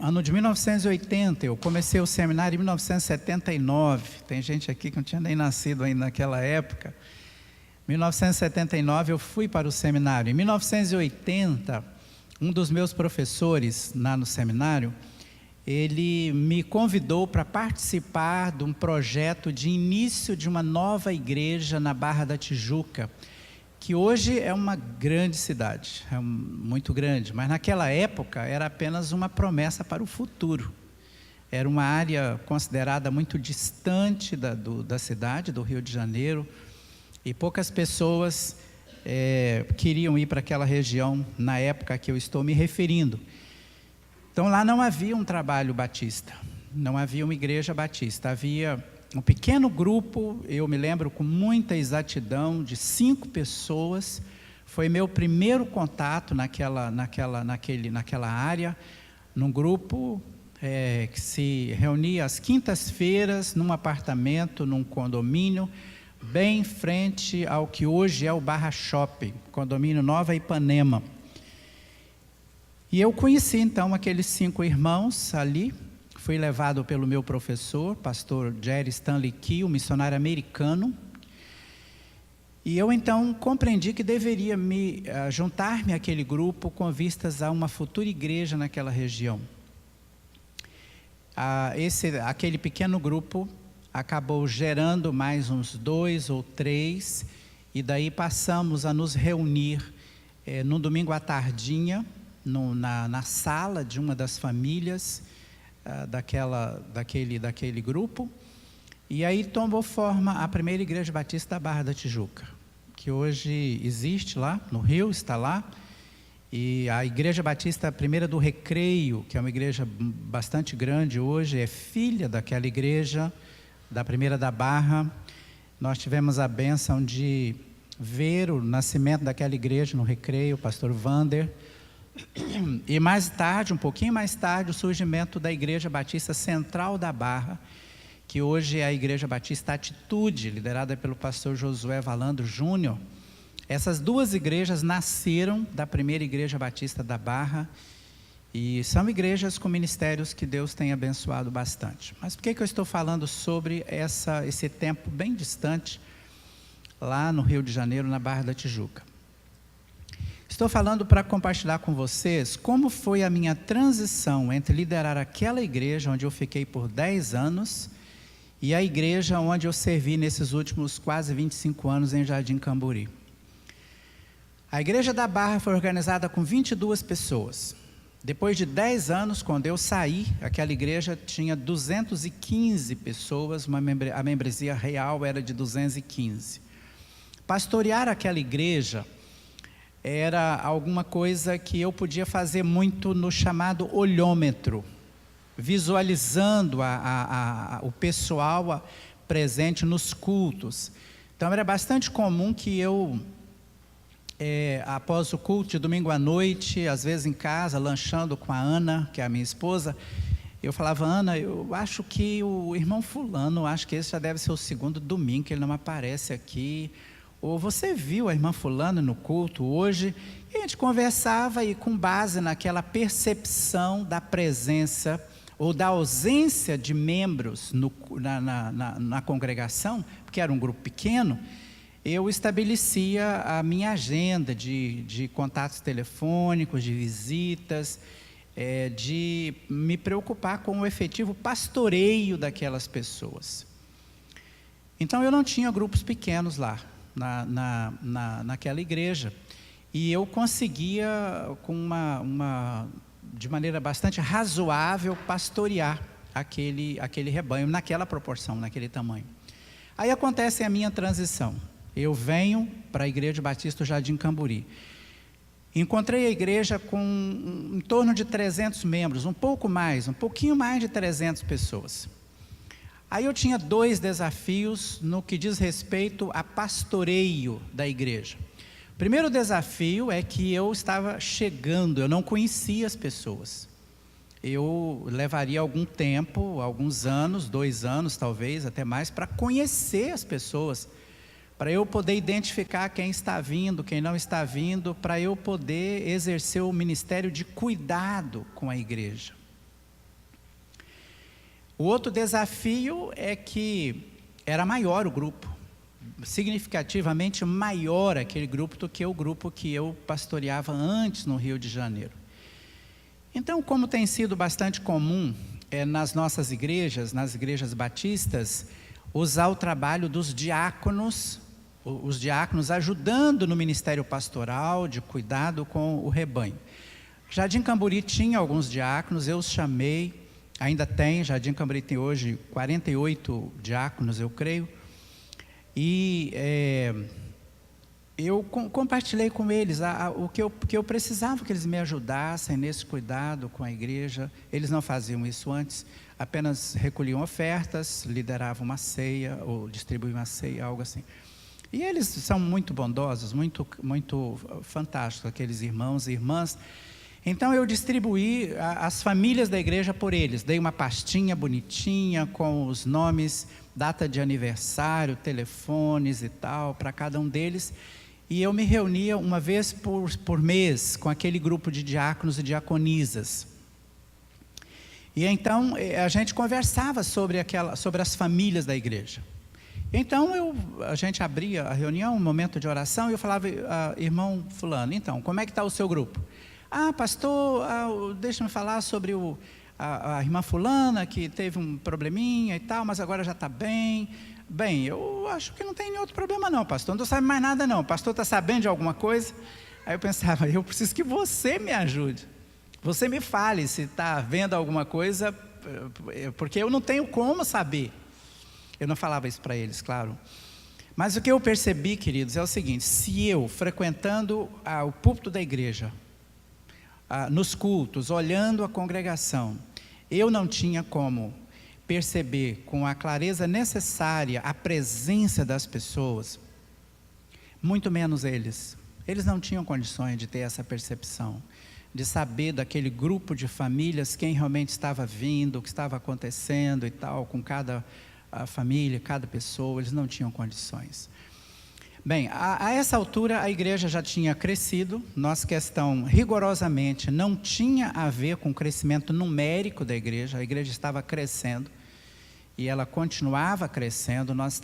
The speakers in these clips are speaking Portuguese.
Ano de 1980, eu comecei o seminário em 1979. Tem gente aqui que não tinha nem nascido ainda naquela época. Em 1979 eu fui para o seminário. Em 1980, um dos meus professores lá no seminário, ele me convidou para participar de um projeto de início de uma nova igreja na Barra da Tijuca, que hoje é uma grande cidade, muito grande, mas naquela época era apenas uma promessa para o futuro. Era uma área considerada muito distante da cidade, do Rio de Janeiro, e poucas pessoas queriam ir para aquela região na época a que eu estou me referindo. Então lá não havia um trabalho batista, não havia uma igreja batista, havia um pequeno grupo, eu me lembro com muita exatidão, de 5 pessoas. Foi meu primeiro contato naquela área, num grupo que se reunia às quintas-feiras, num apartamento, num condomínio, bem em frente ao que hoje é o Barra Shopping, condomínio Nova Ipanema. E eu conheci então aqueles 5 irmãos ali. Fui levado pelo meu professor, pastor Jerry Stanley Key, um missionário americano. E eu então compreendi que deveria juntar-me àquele grupo com vistas a uma futura igreja naquela região. Aquele pequeno grupo acabou gerando mais uns 2 ou 3, e daí passamos a nos reunir num domingo à tardinha, na sala de uma das famílias, daquele grupo, e aí tomou forma a primeira igreja batista da Barra da Tijuca, que hoje existe lá no Rio, está lá, e a igreja batista primeira do Recreio, que é uma igreja bastante grande hoje, é filha daquela igreja, da primeira da Barra. Nós tivemos a bênção de ver o nascimento daquela igreja no Recreio, o pastor Vander. E mais tarde, um pouquinho mais tarde, o surgimento da Igreja Batista Central da Barra, que hoje é a Igreja Batista Atitude, liderada pelo pastor Josué Valandro Júnior. Essas 2 igrejas nasceram da primeira Igreja Batista da Barra, e são igrejas com ministérios que Deus tem abençoado bastante. Mas por que eu estou falando sobre esse tempo bem distante, lá no Rio de Janeiro, na Barra da Tijuca? Estou falando para compartilhar com vocês como foi a minha transição entre liderar aquela igreja onde eu fiquei por 10 anos e a igreja onde eu servi nesses últimos quase 25 anos em Jardim Camburi. A igreja da Barra foi organizada com 22 pessoas. Depois de 10 anos, quando eu saí, aquela igreja tinha 215 pessoas, a membresia real era de 215. Pastorear aquela igreja era alguma coisa que eu podia fazer muito no chamado olhômetro, visualizando o pessoal presente nos cultos. Então era bastante comum que eu, após o culto de domingo à noite, às vezes em casa, lanchando com a Ana, que é a minha esposa, eu falava: Ana, eu acho que o irmão fulano, acho que esse já deve ser o 2º domingo que ele não aparece aqui. Ou você viu a irmã fulana no culto hoje? E a gente conversava, e com base naquela percepção da presença ou da ausência de membros na congregação, porque era um grupo pequeno, eu estabelecia a minha agenda de contatos telefônicos, de visitas, de me preocupar com o efetivo pastoreio daquelas pessoas. Então eu não tinha grupos pequenos lá, naquela igreja, e eu conseguia de maneira bastante razoável pastorear aquele rebanho, naquela proporção, naquele tamanho. Aí acontece a minha transição. Eu venho para a Igreja Batista Jardim Camburi. Encontrei a igreja com em torno de 300 membros, um pouquinho mais de 300 pessoas. Aí eu tinha 2 desafios no que diz respeito a pastoreio da igreja. O primeiro desafio é que eu estava chegando, eu não conhecia as pessoas. eu levaria algum tempo, alguns anos, 2 anos talvez, até mais, para conhecer as pessoas, para eu poder identificar quem está vindo, quem não está vindo, para eu poder exercer o ministério de cuidado com a igreja. O outro desafio é que era maior o grupo, significativamente maior aquele grupo do que o grupo que eu pastoreava antes no Rio de Janeiro. Então, como tem sido bastante comum nas nossas igrejas, nas igrejas batistas, usar o trabalho dos diáconos, os diáconos ajudando no ministério pastoral, de cuidado com o rebanho. Jardim Camburi tinha alguns diáconos, eu os chamei, ainda tem, Jardim Camburi tem hoje 48 diáconos, eu creio, e eu compartilhei com eles o que eu precisava que eles me ajudassem nesse cuidado com a igreja. Eles não faziam isso antes, apenas recolhiam ofertas, lideravam uma ceia, ou distribuíam uma ceia, algo assim. E eles são muito bondosos, muito, muito fantásticos, aqueles irmãos e irmãs. Então eu distribuí as famílias da igreja por eles, dei uma pastinha bonitinha com os nomes, data de aniversário, telefones e tal, para cada um deles. E eu me reunia uma vez por mês com aquele grupo de diáconos e diaconisas. E então a gente conversava sobre as famílias da igreja. Então a gente abria a reunião, um momento de oração, e eu falava, irmão fulano, então, como é que está o seu grupo? Pastor, deixa-me falar sobre a irmã fulana, que teve um probleminha e tal, mas agora já está bem. Bem, eu acho que não tem nenhum outro problema não, pastor, não sabe mais nada não, o pastor está sabendo de alguma coisa? Aí eu pensava, eu preciso que você me ajude, você me fale se está vendo alguma coisa, porque eu não tenho como saber. Eu não falava isso para eles, claro. Mas o que eu percebi, queridos, é o seguinte: se eu, frequentando o púlpito da igreja, nos cultos, olhando a congregação, eu não tinha como perceber com a clareza necessária a presença das pessoas, muito menos eles. Eles não tinham condições de ter essa percepção, de saber daquele grupo de famílias, quem realmente estava vindo, o que estava acontecendo e tal, com cada família, cada pessoa. Eles não tinham condições. Bem, a essa altura a igreja já tinha crescido. Nossa questão rigorosamente não tinha a ver com o crescimento numérico da igreja. A igreja estava crescendo e ela continuava crescendo. Nós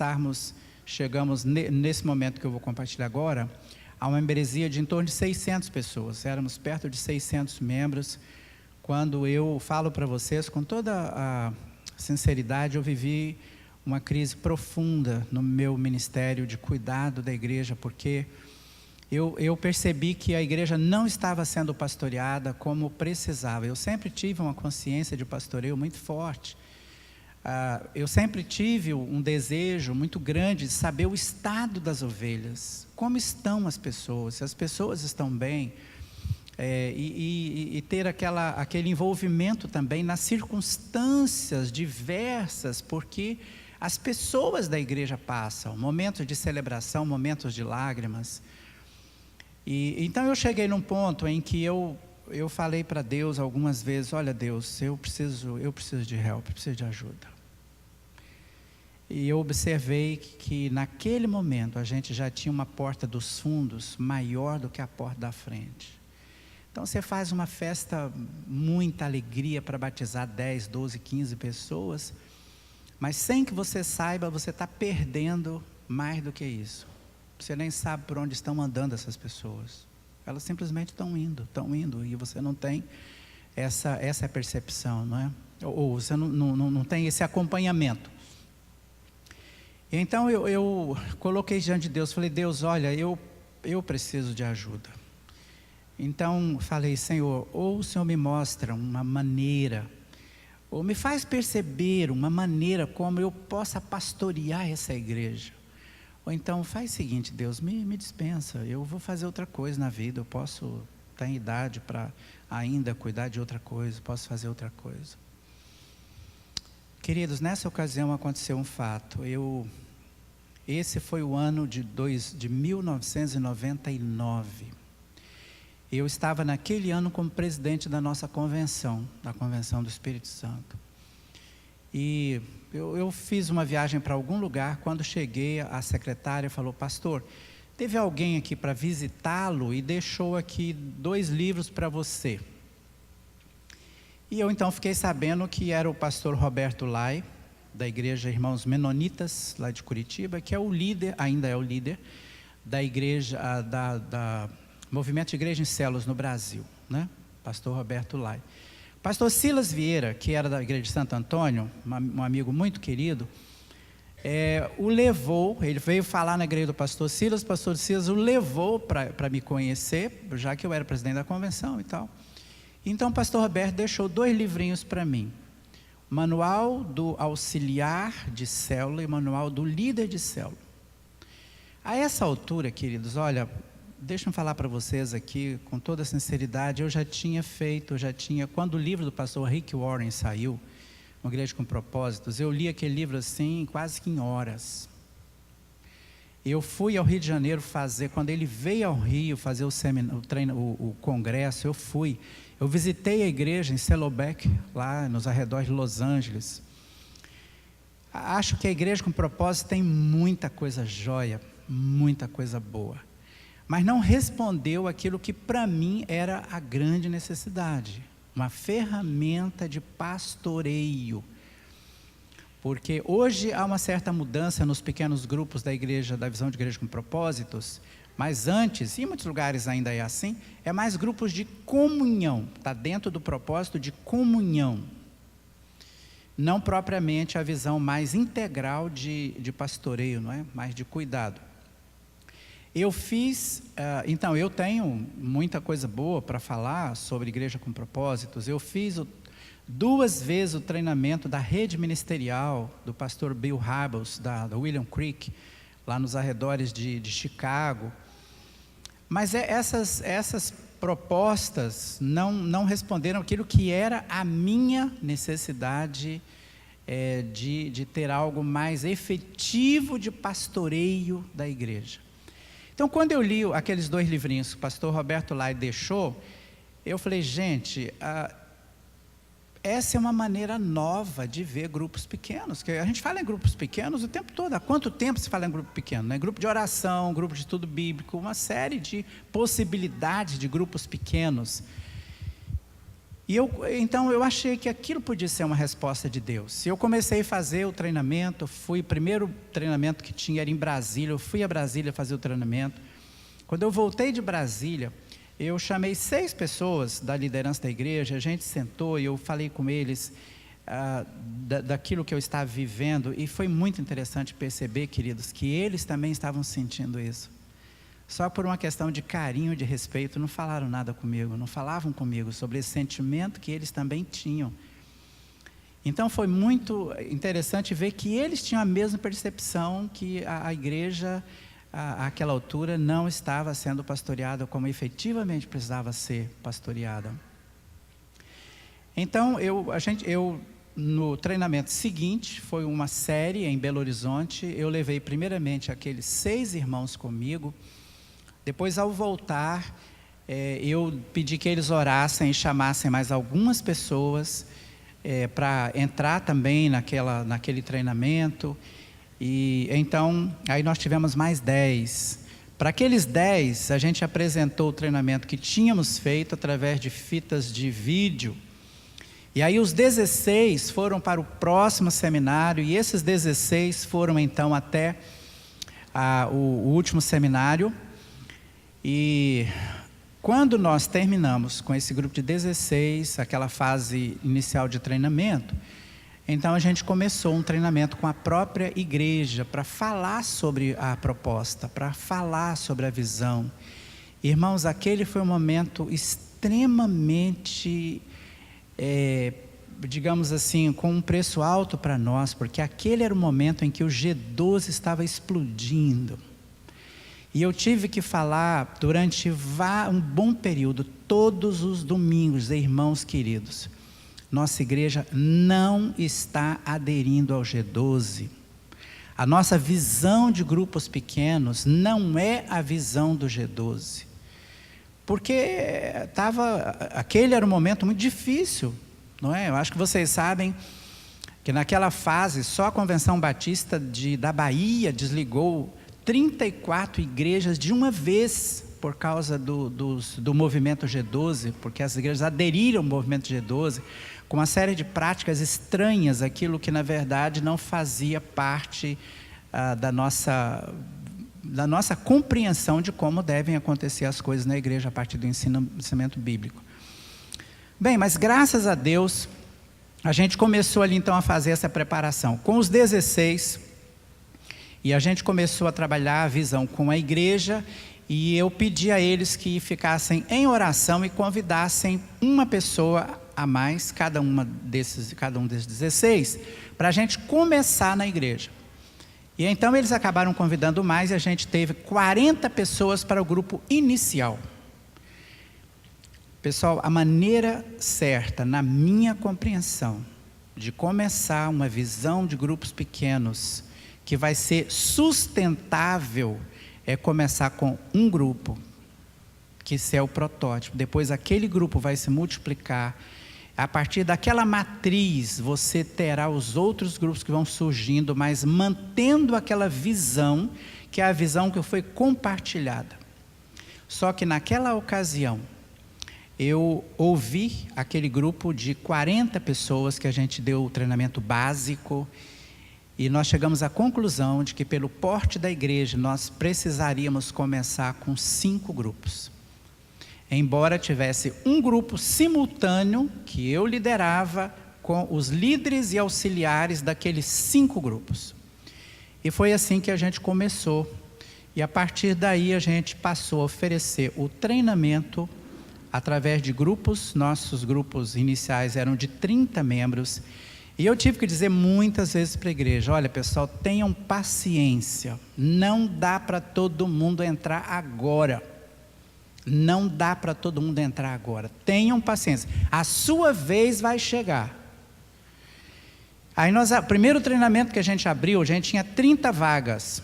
chegamos nesse momento que eu vou compartilhar agora, a uma membresia de em torno de 600 pessoas. Éramos perto de 600 membros. Quando eu falo para vocês, com toda a sinceridade, eu vivi uma crise profunda no meu ministério de cuidado da igreja, porque eu percebi que a igreja não estava sendo pastoreada como precisava. Eu sempre tive uma consciência de pastoreio muito forte. Eu sempre tive um desejo muito grande de saber o estado das ovelhas, como estão as pessoas, se as pessoas estão bem, e ter aquele envolvimento também nas circunstâncias diversas, porque as pessoas da igreja passam momentos de celebração, momentos de lágrimas. Então eu cheguei num ponto em que eu falei para Deus algumas vezes: olha Deus, eu preciso de help, preciso de ajuda. E eu observei que naquele momento a gente já tinha uma porta dos fundos maior do que a porta da frente. Então você faz uma festa, muita alegria para batizar 10, 12, 15 pessoas, mas sem que você saiba, você está perdendo mais do que isso. Você nem sabe por onde estão andando essas pessoas. Elas simplesmente estão indo, e você não tem essa percepção, não é? Ou você não tem esse acompanhamento. Então eu coloquei diante de Deus, falei: Deus, olha, eu preciso de ajuda. Então falei: Senhor, ou o Senhor me mostra uma maneira, ou me faz perceber uma maneira como eu possa pastorear essa igreja. Ou então faz o seguinte: Deus, me dispensa, eu vou fazer outra coisa na vida, eu posso estar em idade para ainda cuidar de outra coisa, posso fazer outra coisa. Queridos, nessa ocasião aconteceu um fato. Esse foi o ano de 1999. Eu estava naquele ano como presidente da nossa convenção, da Convenção do Espírito Santo. E eu fiz uma viagem para algum lugar. Quando cheguei, a secretária falou: pastor, teve alguém aqui para visitá-lo e deixou aqui 2 livros para você. E eu então fiquei sabendo que era o pastor Roberto Lai, da igreja Irmãos Menonitas, lá de Curitiba, que é o líder, ainda é o líder, da igreja, da Movimento de Igreja em Células no Brasil, né? Pastor Roberto Lai. Pastor Silas Vieira, que era da igreja de Santo Antônio, um amigo muito querido, o levou, ele veio falar na igreja do pastor Silas o levou para me conhecer, já que eu era presidente da convenção e tal. Então o pastor Roberto deixou 2 livrinhos para mim: Manual do Auxiliar de Célula e Manual do Líder de Célula. A essa altura, queridos, olha, deixa eu falar para vocês aqui, com toda sinceridade, quando o livro do pastor Rick Warren saiu, Uma Igreja com Propósitos, eu li aquele livro assim, quase que em horas. Eu fui ao Rio de Janeiro quando ele veio ao Rio fazer o congresso, eu visitei a igreja em Saddleback, lá nos arredores de Los Angeles. Acho que a Igreja com Propósito tem muita coisa jóia, muita coisa boa, mas não respondeu aquilo que para mim era a grande necessidade, uma ferramenta de pastoreio. Porque hoje há uma certa mudança nos pequenos grupos da igreja, da visão de igreja com propósitos, mas antes, e em muitos lugares ainda é assim, é mais grupos de comunhão, está dentro do propósito de comunhão, não propriamente a visão mais integral de pastoreio, não é? Mais de cuidado. Então eu tenho muita coisa boa para falar sobre igreja com propósitos. Eu fiz 2 vezes o treinamento da rede ministerial do pastor Bill Hybels, da William Creek, lá nos arredores de Chicago. Mas essas propostas não responderam aquilo que era a minha necessidade de ter algo mais efetivo de pastoreio da igreja. Então, quando eu li aqueles 2 livrinhos que o pastor Roberto Lai deixou, eu falei: gente, essa é uma maneira nova de ver grupos pequenos, que a gente fala em grupos pequenos o tempo todo. Há quanto tempo se fala em grupo pequeno, né? Grupo de oração, grupo de estudo bíblico, uma série de possibilidades de grupos pequenos. E então eu achei que aquilo podia ser uma resposta de Deus. Eu comecei a fazer o treinamento, o primeiro treinamento que tinha era em Brasília, eu fui a Brasília fazer o treinamento. Quando eu voltei de Brasília, eu chamei 6 pessoas da liderança da igreja, a gente sentou e eu falei com eles daquilo que eu estava vivendo, e foi muito interessante perceber, queridos, que eles também estavam sentindo isso. Só por uma questão de carinho, de respeito, não falaram nada comigo, não falavam comigo sobre esse sentimento que eles também tinham. Então foi muito interessante ver que eles tinham a mesma percepção, que a igreja, àquela altura, não estava sendo pastoreada como efetivamente precisava ser pastoreada. Então no treinamento seguinte, foi uma série em Belo Horizonte, eu levei primeiramente aqueles 6 irmãos comigo. Depois, ao voltar, eu pedi que eles orassem e chamassem mais algumas pessoas para entrar também naquele treinamento. E então, aí nós tivemos mais 10. Para aqueles 10, a gente apresentou o treinamento que tínhamos feito através de fitas de vídeo. E aí os 16 foram para o próximo seminário, e esses 16 foram então até o último seminário. E quando nós terminamos com esse grupo de 16, aquela fase inicial de treinamento, então a gente começou um treinamento com a própria igreja para falar sobre a proposta, para falar sobre a visão. Irmãos, aquele foi um momento extremamente, digamos assim, com um preço alto para nós, porque aquele era o momento em que o G12 estava explodindo. E eu tive que falar durante um bom período, todos os domingos, irmãos queridos, nossa igreja não está aderindo ao G12. A nossa visão de grupos pequenos não é a visão do G12. porque aquele era um momento muito difícil, não é? Eu acho que vocês sabem que naquela fase, só a Convenção Batista da Bahia desligou 34 igrejas de uma vez, por causa do movimento G12, porque as igrejas aderiram ao movimento G12, com uma série de práticas estranhas, aquilo que na verdade não fazia parte da nossa compreensão de como devem acontecer as coisas na igreja a partir do ensinamento bíblico. Bem, mas graças a Deus, a gente começou ali então a fazer essa preparação. Com os 16, e a gente começou a trabalhar a visão com a igreja, e eu pedi a eles que ficassem em oração e convidassem uma pessoa a mais, cada um desses 16, para a gente começar na igreja. E então eles acabaram convidando mais, e a gente teve 40 pessoas para o grupo inicial. Pessoal, a maneira certa, na minha compreensão, de começar uma visão de grupos pequenos, que vai ser sustentável, é começar com um grupo, que esse é o protótipo. Depois aquele grupo vai se multiplicar. A partir daquela matriz, você terá os outros grupos que vão surgindo, mas mantendo aquela visão, que é a visão que foi compartilhada. Só que naquela ocasião, eu ouvi aquele grupo de 40 pessoas que a gente deu o treinamento básico, e nós chegamos à conclusão de que pelo porte da igreja nós precisaríamos começar com 5 grupos. Embora tivesse um grupo simultâneo que eu liderava com os líderes e auxiliares daqueles 5 grupos. E foi assim que a gente começou. E a partir daí a gente passou a oferecer o treinamento através de grupos. Nossos grupos iniciais eram de 30 membros. E eu tive que dizer muitas vezes para a igreja: olha pessoal, tenham paciência, não dá para todo mundo entrar agora. Não dá para todo mundo entrar agora. Tenham paciência, a sua vez vai chegar. Aí o primeiro treinamento que a gente abriu, a gente tinha 30 vagas.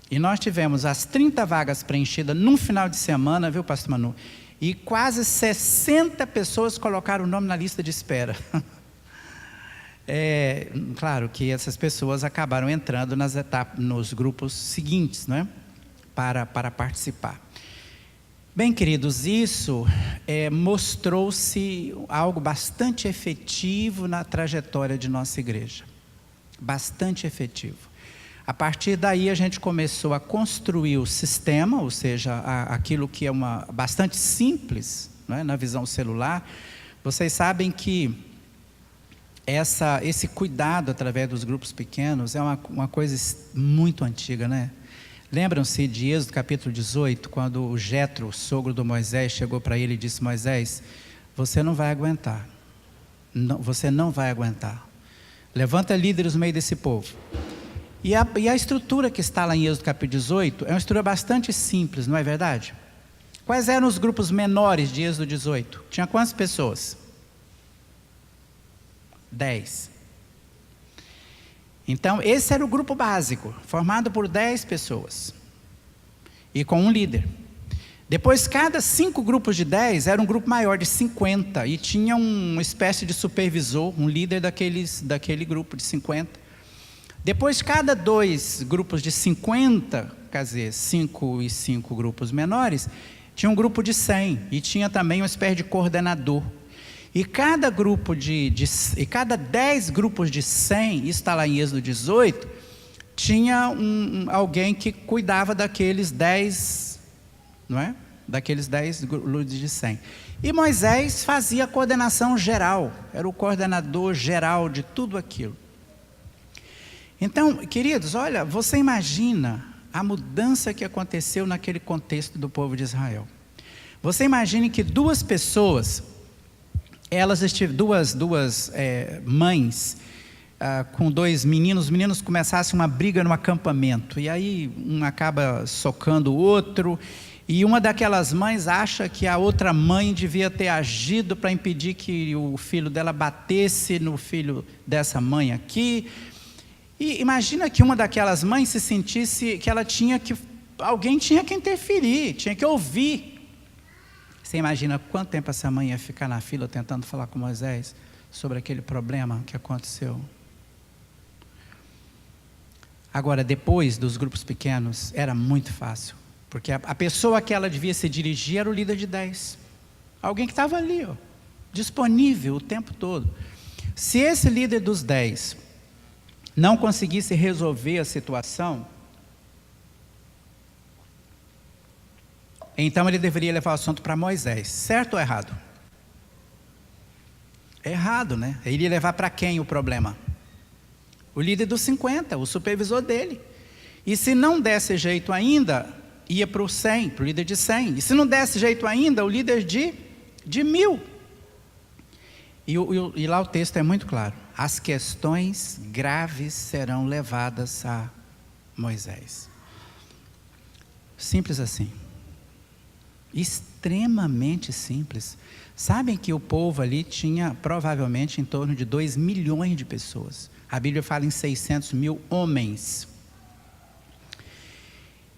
E nós tivemos as 30 vagas preenchidas num final de semana, viu, pastor Manu? E quase 60 pessoas colocaram o nome na lista de espera. Claro que essas pessoas acabaram entrando nos grupos seguintes, não é? Para participar. Bem, queridos, isso mostrou-se algo bastante efetivo na trajetória de nossa igreja. Bastante efetivo. A partir daí a gente começou a construir o sistema, ou seja, aquilo que é bastante simples, não é? Na visão celular. Vocês sabem que esse cuidado através dos grupos pequenos é uma coisa muito antiga, né? Lembram-se de Êxodo capítulo 18, quando o Jetro, o sogro do Moisés, chegou para ele e disse: Moisés, você não vai aguentar. Você não vai aguentar. Levanta líderes no meio desse povo. E a estrutura que está lá em Êxodo capítulo 18 é uma estrutura bastante simples, não é verdade? Quais eram os grupos menores de Êxodo 18? Tinha quantas pessoas? 10. Então, esse era o grupo básico, formado por 10 pessoas, e com um líder. Depois, cada 5 grupos de 10 era um grupo maior, de 50, e tinha uma espécie de supervisor, um líder daquele grupo de 50. Depois, cada 2 grupos de 50, quer dizer, 5 e 5 grupos menores, tinha um grupo de 100, e tinha também uma espécie de coordenador. E cada 10 grupos de 100, isso está lá em Êxodo 18, tinha alguém que cuidava daqueles 10, não é? Daqueles 10 grupos de 100. E Moisés fazia a coordenação geral, era o coordenador geral de tudo aquilo. Então, queridos, olha, você imagina a mudança que aconteceu naquele contexto do povo de Israel. Você imagine que 2 pessoas... duas mães com 2 meninos, os meninos começassem uma briga no acampamento, e aí um acaba socando o outro, e uma daquelas mães acha que a outra mãe devia ter agido para impedir que o filho dela batesse no filho dessa mãe aqui. E imagina que uma daquelas mães se sentisse que alguém tinha que interferir, tinha que ouvir. Você imagina quanto tempo essa mãe ia ficar na fila tentando falar com Moisés sobre aquele problema que aconteceu? Agora, depois dos grupos pequenos, era muito fácil, porque a pessoa que ela devia se dirigir era o líder de 10. Alguém que estava ali, ó, disponível o tempo todo. Se esse líder dos 10 não conseguisse resolver a situação, então ele deveria levar o assunto para Moisés. Certo ou errado? Errado, né? Ele ia levar para quem o problema? O líder dos 50, o supervisor dele. E se não desse jeito ainda, ia para o 100, para o líder de 100. E se não desse jeito ainda, o líder de 1000. E lá o texto é muito claro. As questões graves serão levadas a Moisés. Simples assim. Extremamente simples. Sabem que o povo ali tinha provavelmente em torno de 2 milhões de pessoas. A Bíblia fala em 600 mil homens.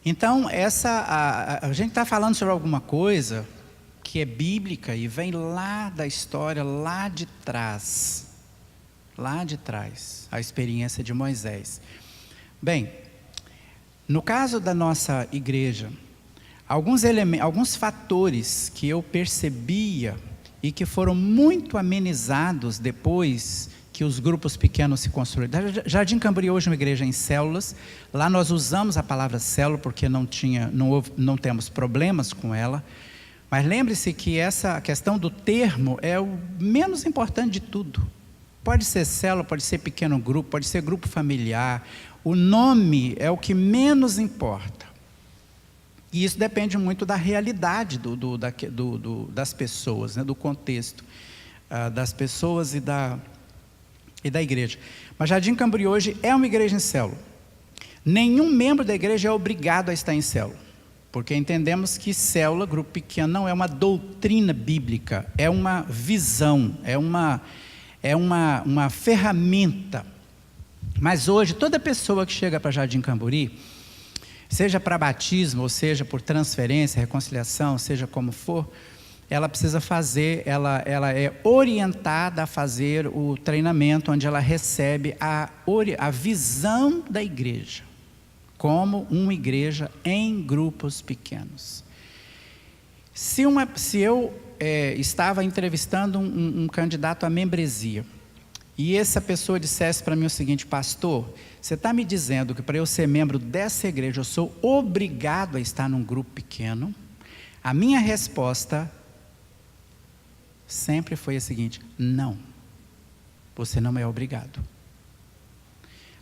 Então, a gente está falando sobre alguma coisa que é bíblica e vem lá da história, lá de trás, a experiência de Moisés. Bem, no caso da nossa igreja, alguns fatores que eu percebia e que foram muito amenizados depois que os grupos pequenos se construíram. Jardim Camboriú hoje é uma igreja em células. Lá nós usamos a palavra célula porque não temos problemas com ela. Mas lembre-se que essa questão do termo é o menos importante de tudo. Pode ser célula, pode ser pequeno grupo, pode ser grupo familiar. O nome é o que menos importa. E isso depende muito da realidade das pessoas, né, do contexto das pessoas e da igreja. Mas Jardim Camboriú hoje é uma igreja em célula. Nenhum membro da igreja é obrigado a estar em célula, porque entendemos que célula, grupo pequeno, não é uma doutrina bíblica, é uma visão, é uma ferramenta. Mas hoje, toda pessoa que chega para Jardim Camboriú, seja para batismo, ou seja por transferência, reconciliação, seja como for, ela precisa fazer, ela é orientada a fazer o treinamento onde ela recebe a visão da igreja, como uma igreja em grupos pequenos. Se eu estava entrevistando um candidato à membresia, e essa pessoa dissesse para mim o seguinte: pastor, você está me dizendo que para eu ser membro dessa igreja eu sou obrigado a estar num grupo pequeno? A minha resposta sempre foi a seguinte: não, você não é obrigado.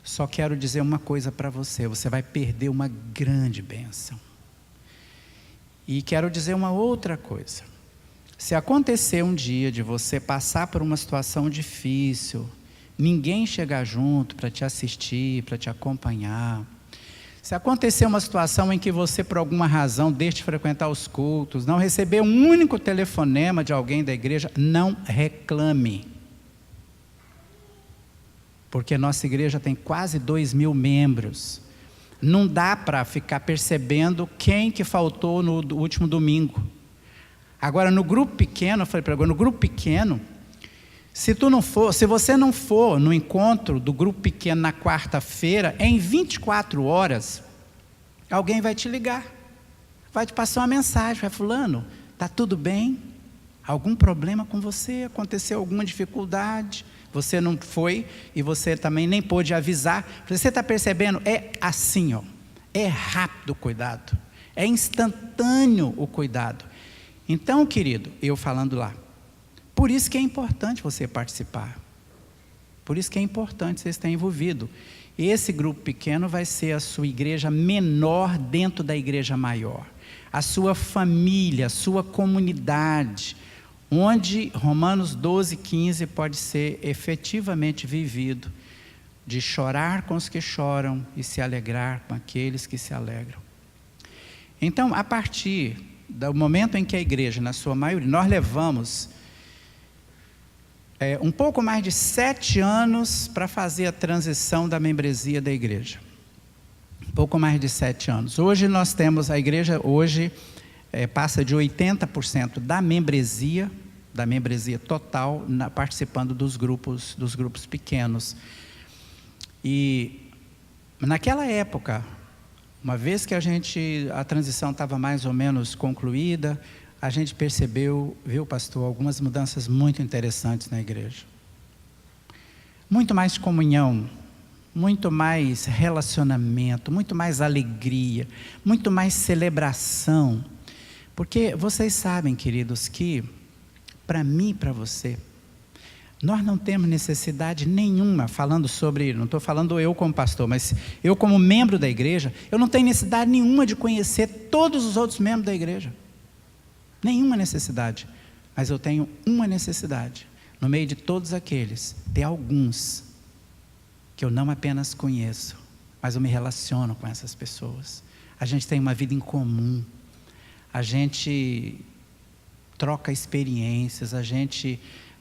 Só quero dizer uma coisa para você: você vai perder uma grande bênção. E quero dizer uma outra coisa: se acontecer um dia de você passar por uma situação difícil, ninguém chegar junto para te assistir, para te acompanhar, se acontecer uma situação em que você, por alguma razão, deixe de frequentar os cultos, não receber um único telefonema de alguém da igreja, não reclame. Porque nossa igreja tem quase 2.000 membros. Não dá para ficar percebendo quem que faltou no último domingo. Agora, no grupo pequeno, eu falei para ele, no grupo pequeno, se você não for no encontro do grupo pequeno na quarta-feira, em 24 horas, alguém vai te ligar, vai te passar uma mensagem, vai: fulano, está tudo bem? Algum problema com você? Aconteceu alguma dificuldade? Você não foi e você também nem pôde avisar. Você está percebendo? É assim, ó, é rápido o cuidado, é instantâneo o cuidado. Então, querido, eu falando lá, por isso que é importante você participar, por isso que é importante você estar envolvido. Esse grupo pequeno vai ser a sua igreja menor dentro da igreja maior, a sua família, a sua comunidade, onde Romanos 12:15 pode ser efetivamente vivido, de chorar com os que choram e se alegrar com aqueles que se alegram. Então, a partir do momento em que a igreja, na sua maioria, nós levamos um pouco mais de 7 anos para fazer a transição da membresia da igreja. Um pouco mais de 7 anos. Hoje nós temos, a igreja hoje passa de 80% da membresia total, participando dos grupos pequenos. E naquela época, uma vez que a transição estava mais ou menos concluída, a gente percebeu, viu, pastor, algumas mudanças muito interessantes na igreja. Muito mais comunhão, muito mais relacionamento, muito mais alegria, muito mais celebração. Porque vocês sabem, queridos, que para mim e para você, nós não temos necessidade nenhuma, não estou falando eu como pastor, mas eu como membro da igreja, eu não tenho necessidade nenhuma de conhecer todos os outros membros da igreja. Nenhuma necessidade. Mas eu tenho uma necessidade. No meio de todos aqueles, ter alguns que eu não apenas conheço, mas eu me relaciono com essas pessoas. A gente tem uma vida em comum. A gente troca experiências,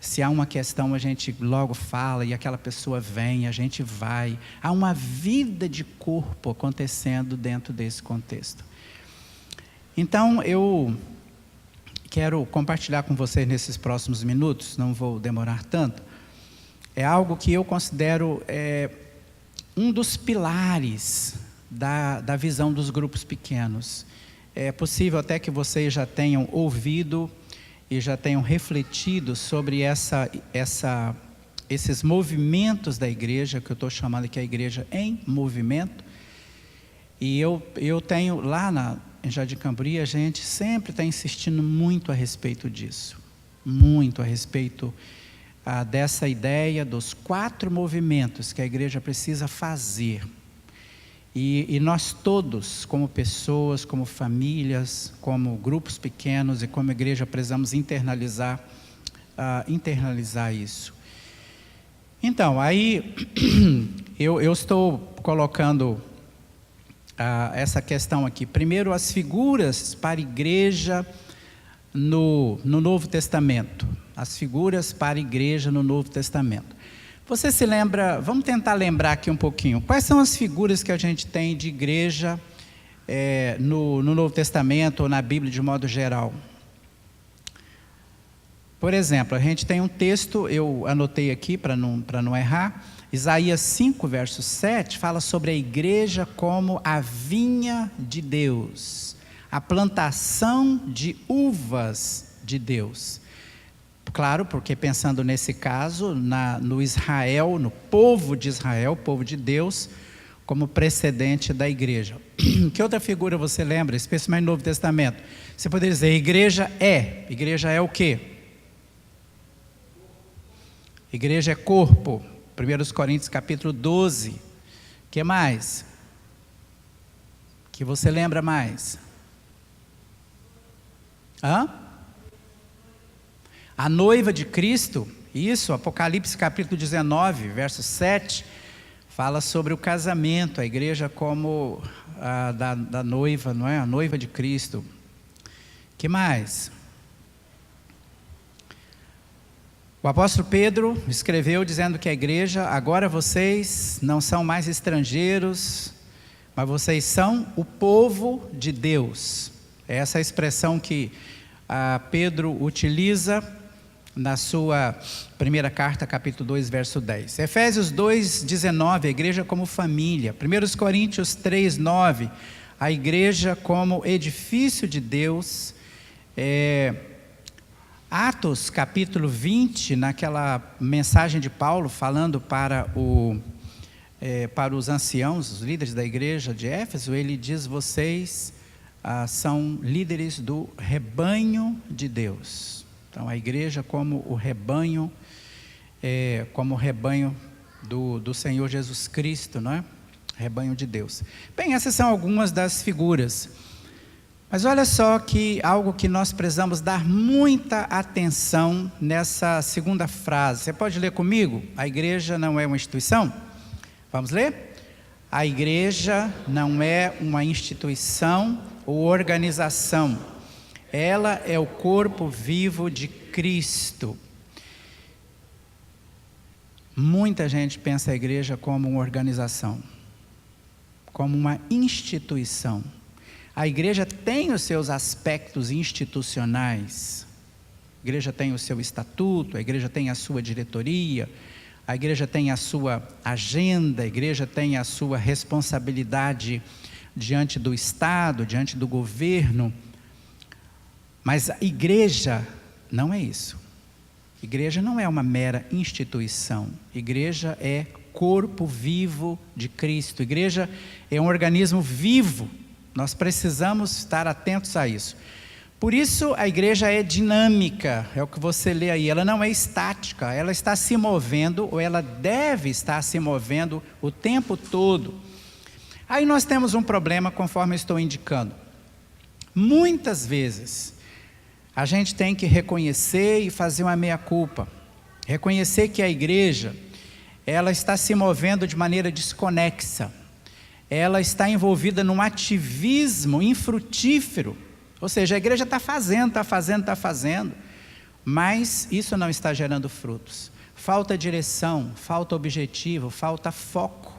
se há uma questão, a gente logo fala e aquela pessoa vem, a gente vai. Há uma vida de corpo acontecendo dentro desse contexto. Então, eu quero compartilhar com vocês nesses próximos minutos, não vou demorar tanto. É algo que eu considero um dos pilares da visão dos grupos pequenos. É possível até que vocês já tenham ouvido e já tenham refletido sobre esses movimentos da igreja, que eu estou chamando aqui a igreja em movimento. E eu tenho lá em Jardim Camburi, a gente sempre está insistindo muito a respeito disso, muito a respeito dessa ideia dos 4 movimentos que a igreja precisa fazer. E nós todos, como pessoas, como famílias, como grupos pequenos e como igreja, precisamos internalizar isso. Então, aí eu estou colocando essa questão aqui. Primeiro, as figuras para a igreja no Novo Testamento. As figuras para a igreja no Novo Testamento. Você se lembra, vamos tentar lembrar aqui um pouquinho, quais são as figuras que a gente tem de igreja no Novo Testamento ou na Bíblia de modo geral? Por exemplo, a gente tem um texto, eu anotei aqui para não errar, Isaías 5, verso 7, fala sobre a igreja como a vinha de Deus, a plantação de uvas de Deus. Claro, porque pensando nesse caso, no Israel, no povo de Israel, povo de Deus, como precedente da igreja. Que outra figura você lembra, especialmente no Novo Testamento? Você poderia dizer, igreja é o quê? Igreja é corpo, 1 Coríntios capítulo 12. O que mais? Que você lembra mais? A noiva de Cristo, isso, Apocalipse capítulo 19, verso 7, fala sobre o casamento, a igreja como da noiva, não é? A noiva de Cristo. Que mais? O apóstolo Pedro escreveu dizendo que a igreja, agora vocês não são mais estrangeiros, mas vocês são o povo de Deus. É essa a expressão que Pedro utiliza na sua primeira carta, capítulo 2, verso 10. Efésios 2, 19, a igreja como família. 1 Coríntios 3, 9, a igreja como edifício de Deus. Atos, capítulo 20, naquela mensagem de Paulo, falando para os anciãos, os líderes da igreja de Éfeso, ele diz, vocês são líderes do rebanho de Deus. Então, a igreja como o rebanho do Senhor Jesus Cristo, não é? Rebanho de Deus. Bem, essas são algumas das figuras. Mas olha só que algo que nós precisamos dar muita atenção nessa segunda frase. Você pode ler comigo? A igreja não é uma instituição? Vamos ler? A igreja não é uma instituição ou organização. Ela é o corpo vivo de Cristo. Muita gente pensa a igreja como uma organização, como uma instituição. A igreja tem os seus aspectos institucionais. A igreja tem o seu estatuto, a igreja tem a sua diretoria, a igreja tem a sua agenda, a igreja tem a sua responsabilidade diante do Estado, diante do governo. Mas a igreja não é isso. Igreja não é uma mera instituição. Igreja é corpo vivo de Cristo. Igreja é um organismo vivo. Nós precisamos estar atentos a isso. Por isso a igreja é dinâmica, é o que você lê aí. Ela não é estática, ela está se movendo, ou ela deve estar se movendo o tempo todo. Aí nós temos um problema, conforme eu estou indicando. Muitas vezes a gente tem que reconhecer e fazer uma meia-culpa. Reconhecer que a igreja, ela está se movendo de maneira desconexa. Ela está envolvida num ativismo infrutífero. Ou seja, a igreja está fazendo, mas isso não está gerando frutos. Falta direção, falta objetivo, falta foco.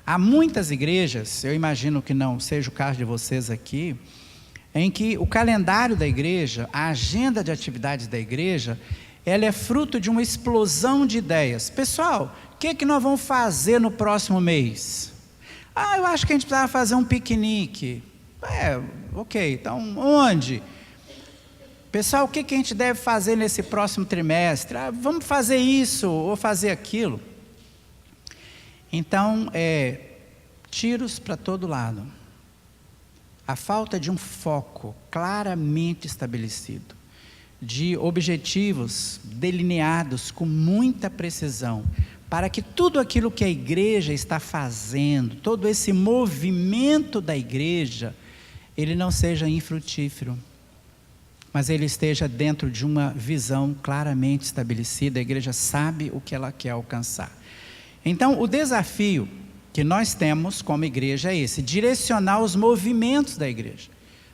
Há muitas igrejas, eu imagino que não seja o caso de vocês aqui, em que o calendário da igreja, a agenda de atividades da igreja, ela é fruto de uma explosão de ideias. Pessoal, o que nós vamos fazer no próximo mês? Eu acho que a gente precisava fazer um piquenique. Ok, então onde? Pessoal, o que a gente deve fazer nesse próximo trimestre? Vamos fazer isso ou fazer aquilo. Então, tiros para todo lado. A falta de um foco claramente estabelecido, de objetivos delineados com muita precisão, para que tudo aquilo que a igreja está fazendo, todo esse movimento da igreja, ele não seja infrutífero, mas ele esteja dentro de uma visão claramente estabelecida. A igreja sabe o que ela quer alcançar. Então, o desafio que nós temos como igreja é esse: direcionar os movimentos da igreja,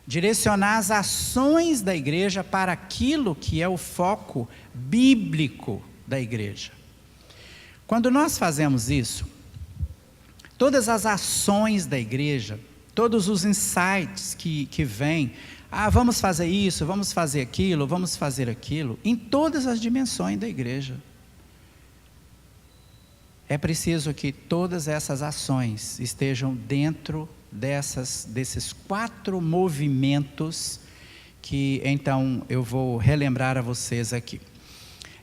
direcionar as ações da igreja para aquilo que é o foco bíblico da igreja. Quando nós fazemos isso, todas as ações da igreja, todos os insights que vêm, vamos fazer isso, vamos fazer aquilo, em todas as dimensões da igreja. É preciso que todas essas ações estejam dentro desses 4 movimentos que então eu vou relembrar a vocês aqui.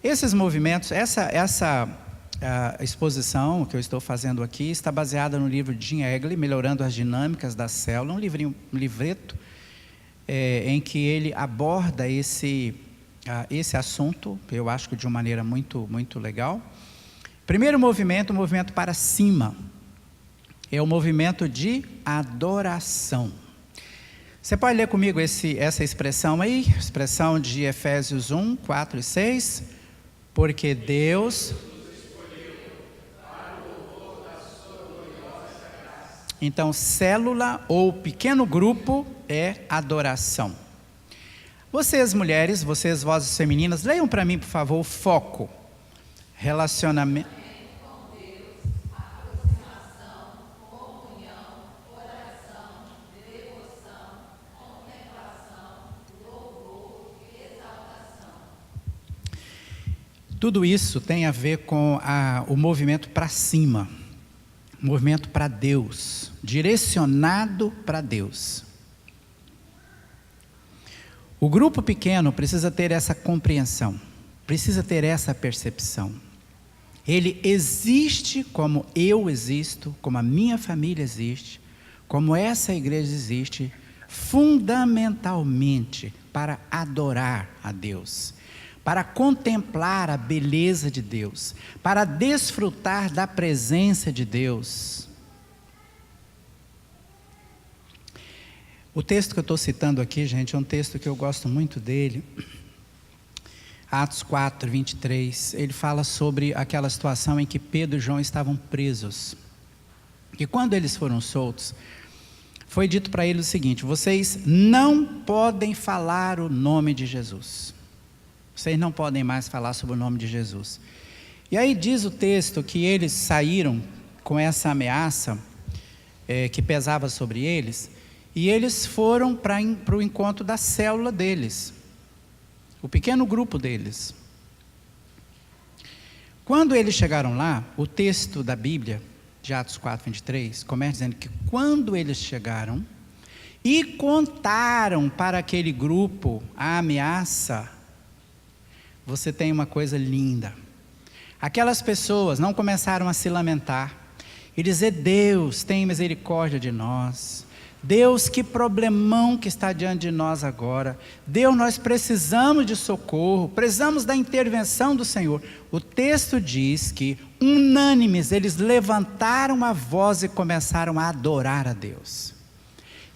Esses movimentos, a exposição que eu estou fazendo aqui está baseada no livro de Jim Egley, Melhorando as Dinâmicas da Célula, um livreto em que ele aborda esse assunto, eu acho que de uma maneira muito, muito legal. Primeiro movimento, o movimento para cima, é o movimento de adoração. Você pode ler comigo essa expressão aí, expressão de Efésios 1, 4 e 6, porque Deus... Então, célula ou pequeno grupo é adoração. Vocês mulheres, vocês vozes femininas, leiam para mim, por favor, o foco. Relacionamento com Deus, aproximação, comunhão, oração, devoção, contemplação, louvor, exaltação. Tudo isso tem a ver com o movimento para cima. Movimento para Deus, direcionado para Deus. O grupo pequeno precisa ter essa compreensão, precisa ter essa percepção. Ele existe como eu existo, como a minha família existe, como essa igreja existe, fundamentalmente para adorar a Deus, para contemplar a beleza de Deus, para desfrutar da presença de Deus. O texto que eu estou citando aqui, gente, é um texto que eu gosto muito dele. Atos 4, 23, ele fala sobre aquela situação em que Pedro e João estavam presos. E quando eles foram soltos, foi dito para eles o seguinte: vocês não podem falar o nome de Jesus. Vocês não podem mais falar sobre o nome de Jesus. E aí diz o texto que eles saíram com essa ameaça que pesava sobre eles, E eles foram para o encontro da célula deles, o pequeno grupo deles. Quando eles chegaram lá, o texto da Bíblia, de Atos 4, 23, começa dizendo que quando eles chegaram e contaram para aquele grupo a ameaça, você tem uma coisa linda. Aquelas pessoas não começaram a se lamentar e dizer: Deus, tem misericórdia de nós. Deus, que problemão que está diante de nós agora. Deus, nós precisamos de socorro, precisamos da intervenção do Senhor. O texto diz que, unânimes, eles levantaram a voz e começaram a adorar a Deus.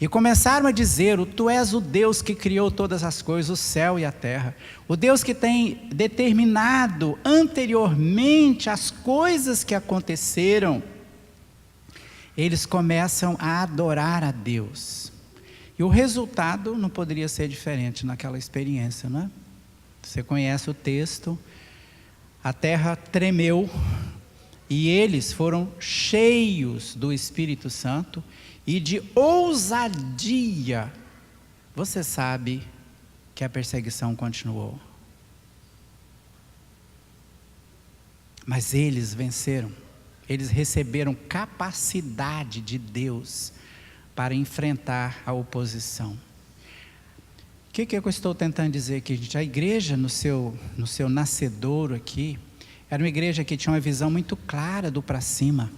E começaram a dizer: Tu és o Deus que criou todas as coisas, o céu e a terra. O Deus que tem determinado anteriormente as coisas que aconteceram. Eles começam a adorar a Deus. E o resultado não poderia ser diferente naquela experiência, não é? Você conhece o texto, a terra tremeu, e eles foram cheios do Espírito Santo e de ousadia. Você sabe que a perseguição continuou. Mas eles venceram. Eles receberam capacidade de Deus para enfrentar a oposição. O que eu estou tentando dizer aqui, gente? A igreja no seu nascedouro aqui, era uma igreja que tinha uma visão muito clara do para cima,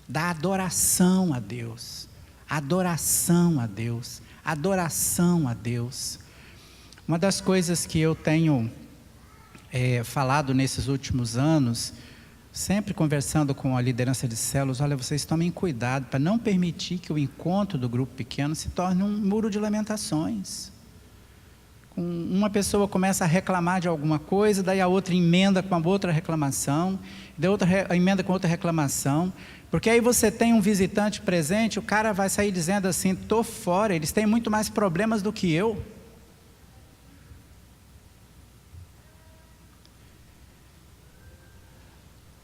da adoração a Deus, adoração a Deus, adoração a Deus. Uma das coisas que eu tenho falado nesses últimos anos, sempre conversando com a liderança de células: olha, vocês tomem cuidado para não permitir que o encontro do grupo pequeno se torne um muro de lamentações. Uma pessoa começa a reclamar de alguma coisa, daí a outra emenda com a outra reclamação, daí a outra emenda com outra reclamação, porque aí você tem um visitante presente, o cara vai sair dizendo assim: estou fora, eles têm muito mais problemas do que eu.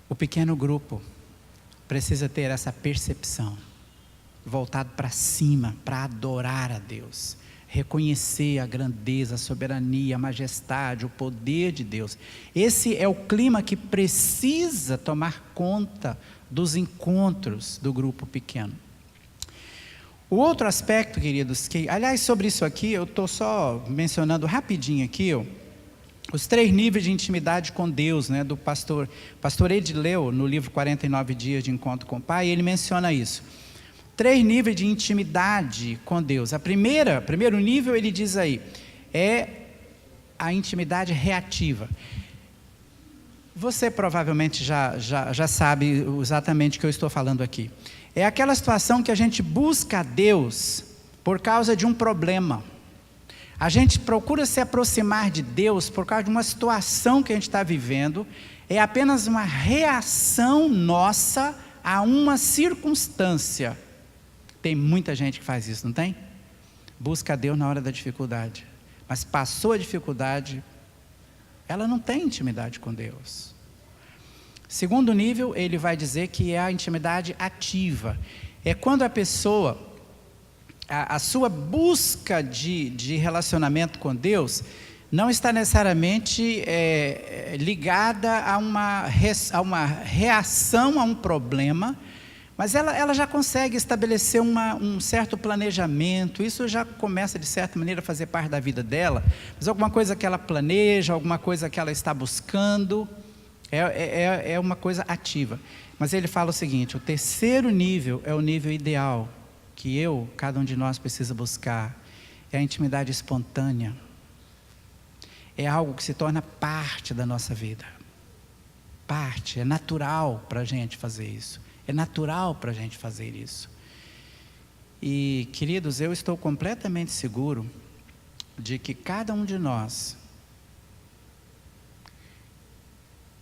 O pequeno grupo precisa ter essa percepção, voltado para cima, para adorar a Deus, reconhecer a grandeza, a soberania, a majestade, o poder de Deus. Esse é o clima que precisa tomar conta dos encontros do grupo pequeno. O outro aspecto, queridos, que, aliás, sobre isso aqui, eu estou só mencionando rapidinho aqui, os 3 níveis de intimidade com Deus, né, do pastor Ed leu no livro 49 Dias de Encontro com o Pai, ele menciona isso. 3 níveis de intimidade com Deus. Primeiro nível, ele diz aí, é a intimidade reativa. Você provavelmente já sabe exatamente o que eu estou falando aqui. É aquela situação que a gente busca a Deus por causa de um problema. A gente procura se aproximar de Deus por causa de uma situação que a gente está vivendo. É apenas uma reação nossa a uma circunstância. Tem muita gente que faz isso, não tem? Busca a Deus na hora da dificuldade, mas passou a dificuldade, ela não tem intimidade com Deus. Segundo nível, ele vai dizer que é a intimidade ativa. É quando a pessoa, a sua busca de relacionamento com Deus não está necessariamente ligada a uma reação a um problema, mas ela já consegue estabelecer um certo planejamento. Isso já começa, de certa maneira, a fazer parte da vida dela, mas alguma coisa que ela planeja, alguma coisa que ela está buscando, é uma coisa ativa. Mas ele fala o seguinte: o terceiro nível é o nível ideal, que cada um de nós precisa buscar, é a intimidade espontânea. É algo que se torna parte da nossa vida. Parte, é natural para a gente fazer isso. É natural para a gente fazer isso. E, queridos, eu estou completamente seguro de que cada um de nós,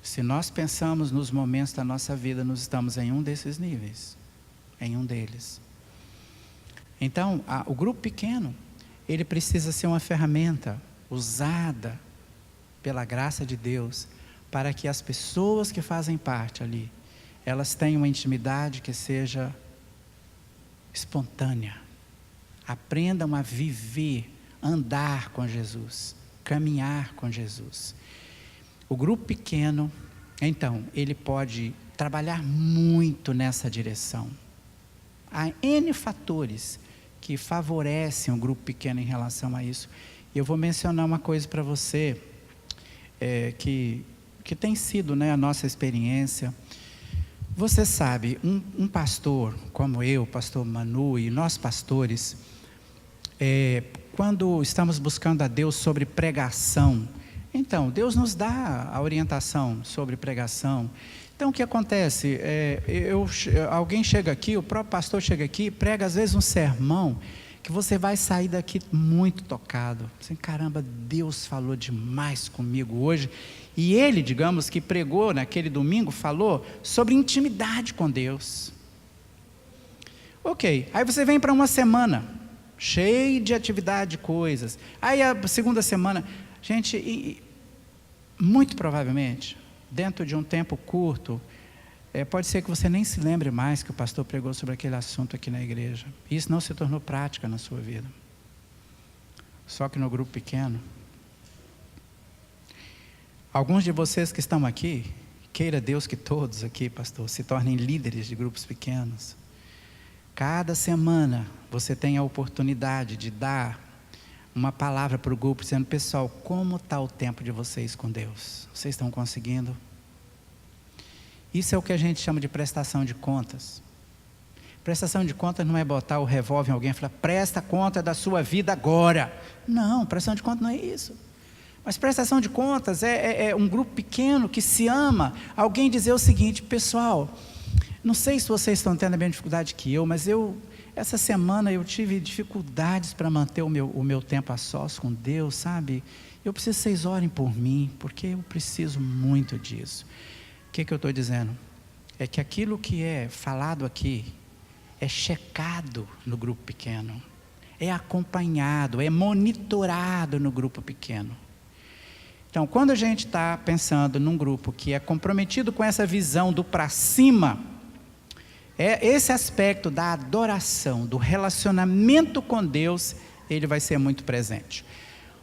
se nós pensamos nos momentos da nossa vida, nós estamos em um desses níveis, em um deles. Então, o grupo pequeno, ele precisa ser uma ferramenta usada pela graça de Deus, para que as pessoas que fazem parte ali, elas tenham uma intimidade que seja espontânea, Aprendam a viver, andar com Jesus, caminhar com Jesus. O grupo pequeno, então, ele pode trabalhar muito nessa direção. Há N fatores que favorecem o grupo pequeno em relação a isso. E eu vou mencionar uma coisa para você, que tem sido, né, a nossa experiência. Você sabe, um pastor como eu, pastor Manu e nós pastores, quando estamos buscando a Deus sobre pregação, então, Deus nos dá a orientação sobre pregação. Então, o que acontece? Alguém chega aqui, o próprio pastor chega aqui, prega às vezes um sermão, que você vai sair daqui muito tocado. Assim, caramba, Deus falou demais comigo hoje. E ele, digamos, que pregou naquele domingo, falou sobre intimidade com Deus. Ok, aí você vem para uma semana, cheio de atividade, coisas. Aí a segunda semana, gente, muito provavelmente, dentro de um tempo curto, pode ser que você nem se lembre mais que o pastor pregou sobre aquele assunto aqui na igreja. Isso não se tornou prática na sua vida. Só que no grupo pequeno, alguns de vocês que estão aqui, queira Deus que todos aqui, pastor, se tornem líderes de grupos pequenos. Cada semana você tem a oportunidade de dar uma palavra para o grupo, dizendo: pessoal, como está o tempo de vocês com Deus? Vocês estão conseguindo? Isso é o que a gente chama de prestação de contas. Prestação de contas não é botar o revólver em alguém e falar: presta conta da sua vida agora. Não, prestação de contas não é isso. Mas prestação de contas é um grupo pequeno que se ama. Alguém dizer o seguinte: pessoal, não sei se vocês estão tendo a mesma dificuldade que eu, mas essa semana eu tive dificuldades para manter o meu tempo a sós com Deus, sabe? Eu preciso que vocês orem por mim, porque eu preciso muito disso. O que eu estou dizendo? É que aquilo que é falado aqui é checado no grupo pequeno, é acompanhado, é monitorado no grupo pequeno. Então, quando a gente está pensando num grupo que é comprometido com essa visão do para cima, esse aspecto da adoração, do relacionamento com Deus, ele vai ser muito presente.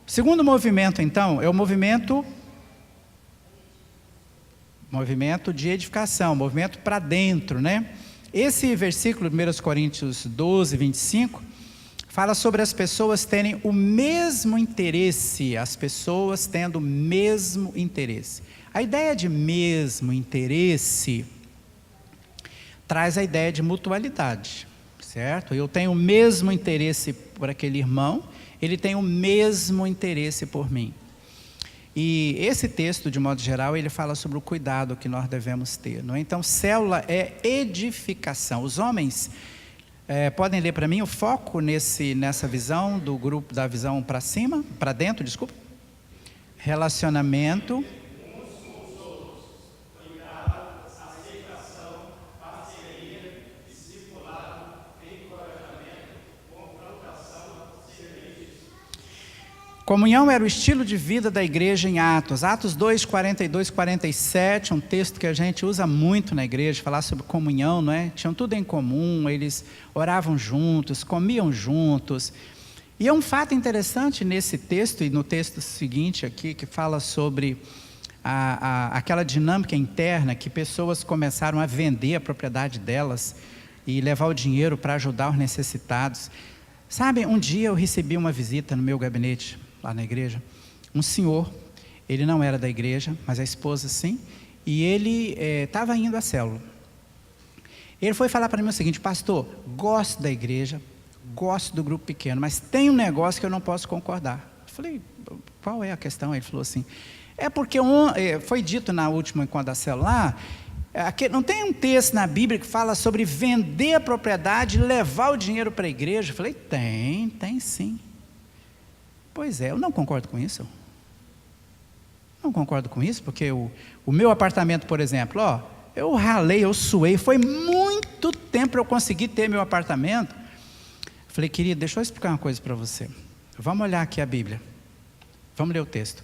O segundo movimento, então, é o movimento de edificação, movimento para dentro, né? Esse versículo, 1 Coríntios 12, 25, fala sobre as pessoas terem o mesmo interesse, as pessoas tendo o mesmo interesse. A ideia de mesmo interesse traz a ideia de mutualidade, certo? Eu tenho o mesmo interesse por aquele irmão, ele tem o mesmo interesse por mim. E esse texto, de modo geral, ele fala sobre o cuidado que nós devemos ter, não é? Então, célula é edificação. Os homens podem ler para mim o foco nessa visão do grupo, da visão para cima, para dentro, desculpa. Relacionamento. Comunhão era o estilo de vida da igreja em Atos. Atos 2, 42, 47, um texto que a gente usa muito na igreja, falar sobre comunhão, não é? Tinham tudo em comum, eles oravam juntos, comiam juntos. E é um fato interessante nesse texto e no texto seguinte aqui, que fala sobre aquela dinâmica interna, que pessoas começaram a vender a propriedade delas e levar o dinheiro para ajudar os necessitados. Sabe, um dia eu recebi uma visita no meu gabinete, lá na igreja, um senhor, ele não era da igreja, mas a esposa sim, e ele estava indo à célula. Ele foi falar para mim o seguinte: pastor, gosto da igreja, gosto do grupo pequeno, mas tem um negócio que eu não posso concordar. Eu falei: qual é a questão? Ele falou assim: é porque foi dito na última encontro da célula, não tem um texto na Bíblia que fala sobre vender a propriedade e levar o dinheiro para a igreja? Eu falei: tem sim. Pois é, eu não concordo com isso. Não concordo com isso, porque o meu apartamento, por exemplo, eu ralei, eu suei, foi muito tempo para eu conseguir ter meu apartamento. Eu falei: querido, deixa eu explicar uma coisa para você. Vamos olhar aqui a Bíblia. Vamos ler o texto.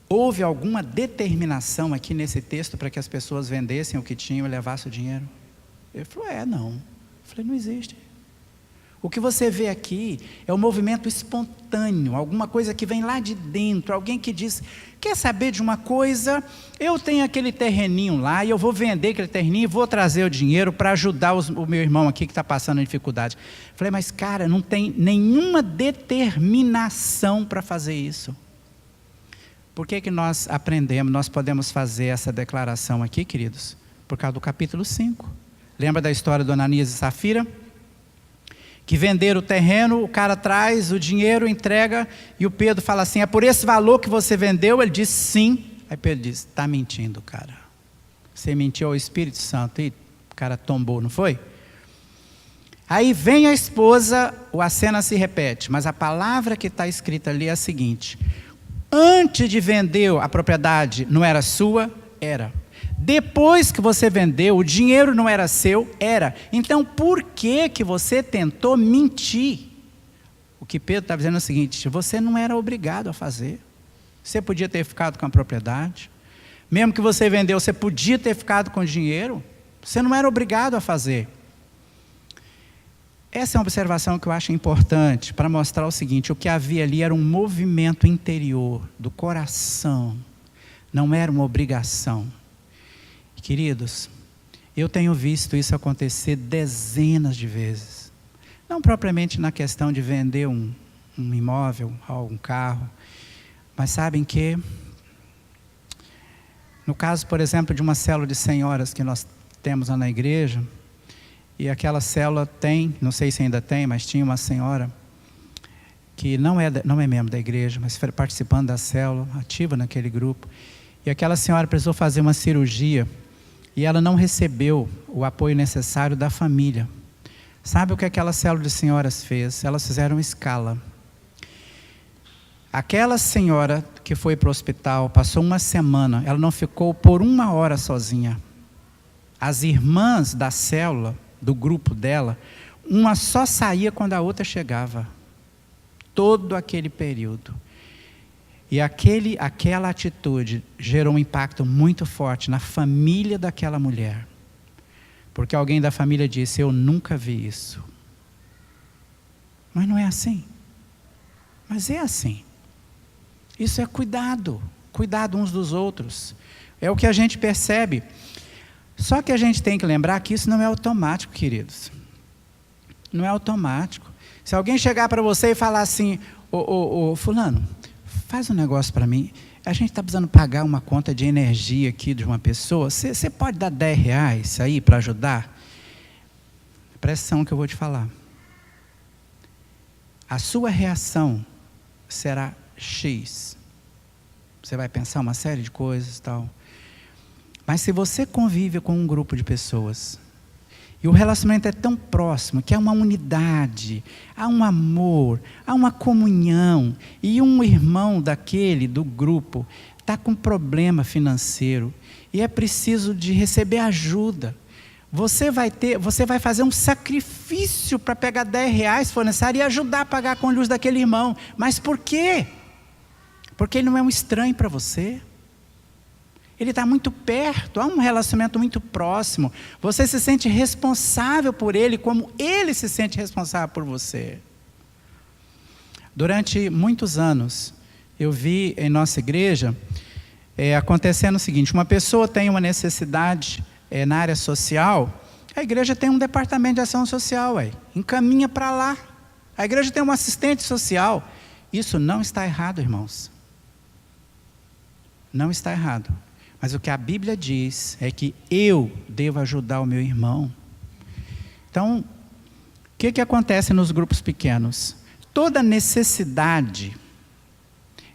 Houve alguma determinação aqui nesse texto para que as pessoas vendessem o que tinham e levassem o dinheiro? Ele falou: não. Eu falei: não existe. O que você vê aqui é um movimento espontâneo, alguma coisa que vem lá de dentro, alguém que diz, quer saber de uma coisa? Eu tenho aquele terreninho lá e eu vou vender aquele terreninho e vou trazer o dinheiro para ajudar o meu irmão aqui que está passando dificuldade. Falei, mas cara, não tem nenhuma determinação para fazer isso. Por que nós aprendemos, nós podemos fazer essa declaração aqui, queridos? Por causa do capítulo 5. Lembra da história do Ananias e Safira? Que venderam o terreno, o cara traz o dinheiro, entrega, e o Pedro fala assim, é por esse valor que você vendeu? Ele diz sim. Aí Pedro diz, está mentindo, cara. Você mentiu ao Espírito Santo. E o cara tombou, não foi? Aí vem a esposa, a cena se repete, mas a palavra que está escrita ali é a seguinte, antes de vender a propriedade, não era sua? Era. Depois que você vendeu, o dinheiro não era seu? Era. Então, por que você tentou mentir? O que Pedro está dizendo é o seguinte, você não era obrigado a fazer. Você podia ter ficado com a propriedade. Mesmo que você vendeu, você podia ter ficado com o dinheiro. Você não era obrigado a fazer. Essa é uma observação que eu acho importante para mostrar o seguinte, o que havia ali era um movimento interior do coração. Não era uma obrigação. Queridos, eu tenho visto isso acontecer dezenas de vezes. Não propriamente na questão de vender um imóvel, um carro. Mas sabem que, no caso, por exemplo, de uma célula de senhoras que nós temos lá na igreja, e aquela célula tem, não sei se ainda tem, mas tinha uma senhora que não é membro da igreja, mas foi participando da célula, ativa naquele grupo. E aquela senhora precisou fazer uma cirurgia e ela não recebeu o apoio necessário da família. Sabe o que aquela célula de senhoras fez? Elas fizeram escala. Aquela senhora que foi para o hospital, passou uma semana, ela não ficou por 1 hora sozinha. As irmãs da célula, do grupo dela, uma só saía quando a outra chegava. Todo aquele período. E aquela atitude gerou um impacto muito forte na família daquela mulher. Porque alguém da família disse, eu nunca vi isso. Mas não é assim. Mas é assim. Isso é cuidado uns dos outros. É o que a gente percebe. Só que a gente tem que lembrar que isso não é automático, queridos. Não é automático. Se alguém chegar para você e falar assim, fulano, faz um negócio para mim, a gente está precisando pagar uma conta de energia aqui de uma pessoa, você pode dar R$10 aí para ajudar? Presta atenção no que eu vou te falar. A sua reação será X. Você vai pensar uma série de coisas e tal. Mas se você convive com um grupo de pessoas, e o relacionamento é tão próximo, que há uma unidade, há um amor, há uma comunhão, e um irmão do grupo, está com problema financeiro, e é preciso de receber ajuda. Você vai fazer um sacrifício para pegar R$10 se for necessário, e ajudar a pagar a cônjuge daquele irmão. Mas por quê? Porque ele não é um estranho para você. Ele está muito perto, há um relacionamento muito próximo. Você se sente responsável por ele, como ele se sente responsável por você. Durante muitos anos, eu vi em nossa igreja acontecendo o seguinte, uma pessoa tem uma necessidade na área social, a igreja tem um departamento de ação social, encaminha para lá. A igreja tem um assistente social. Isso não está errado, irmãos. Não está errado. Mas o que a Bíblia diz é que eu devo ajudar o meu irmão. Então, o que acontece nos grupos pequenos? Toda necessidade,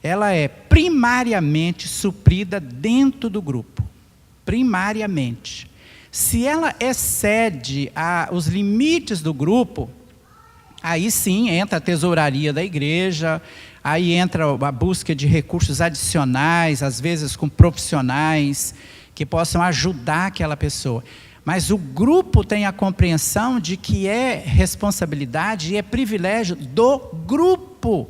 ela é primariamente suprida dentro do grupo. Primariamente. Se ela excede os limites do grupo, aí sim entra a tesouraria da igreja, aí entra a busca de recursos adicionais, às vezes com profissionais, que possam ajudar aquela pessoa. Mas o grupo tem a compreensão de que é responsabilidade e é privilégio do grupo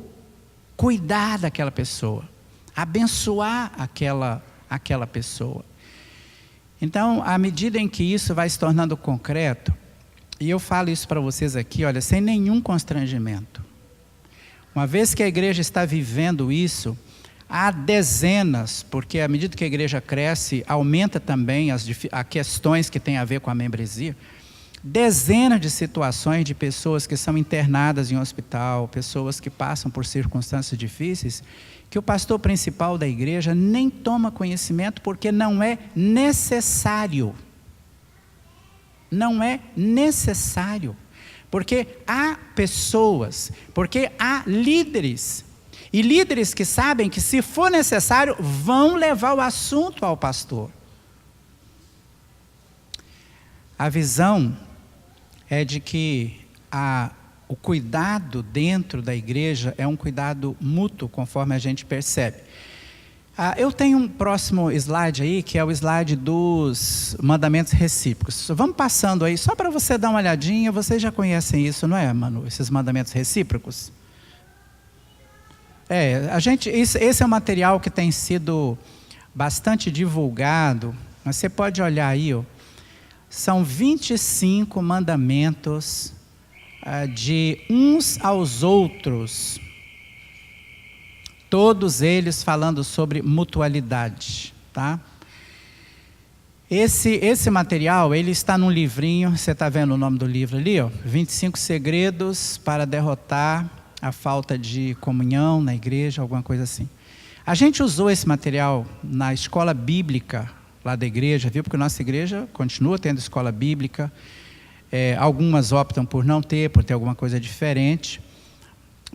cuidar daquela pessoa, abençoar aquela pessoa. Então, à medida em que isso vai se tornando concreto, E eu falo isso para vocês aqui, olha, sem nenhum constrangimento. Uma vez que a igreja está vivendo isso, há dezenas, porque à medida que a igreja cresce, aumenta também as questões que têm a ver com a membresia, dezenas de situações de pessoas que são internadas em hospital, pessoas que passam por circunstâncias difíceis, que o pastor principal da igreja nem toma conhecimento porque não é necessário. Não é necessário. Porque há pessoas, porque há líderes, e líderes que sabem que se for necessário, vão levar o assunto ao pastor. A visão é de que o cuidado dentro da igreja é um cuidado mútuo, conforme a gente percebe. Eu tenho um próximo slide aí, que é o slide dos mandamentos recíprocos. Vamos passando aí, só para você dar uma olhadinha. Vocês já conhecem isso, não é, Manu? Esses mandamentos recíprocos? Esse é um material que tem sido bastante divulgado. Mas você pode olhar aí, ó, são 25 mandamentos de uns aos outros. Todos eles falando sobre mutualidade, tá? Esse material, ele está num livrinho, você está vendo o nome do livro ali, ó, 25 segredos para derrotar a falta de comunhão na igreja, alguma coisa assim. A gente usou esse material na escola bíblica lá da igreja, viu? Porque nossa igreja continua tendo escola bíblica, algumas optam por não ter, por ter alguma coisa diferente.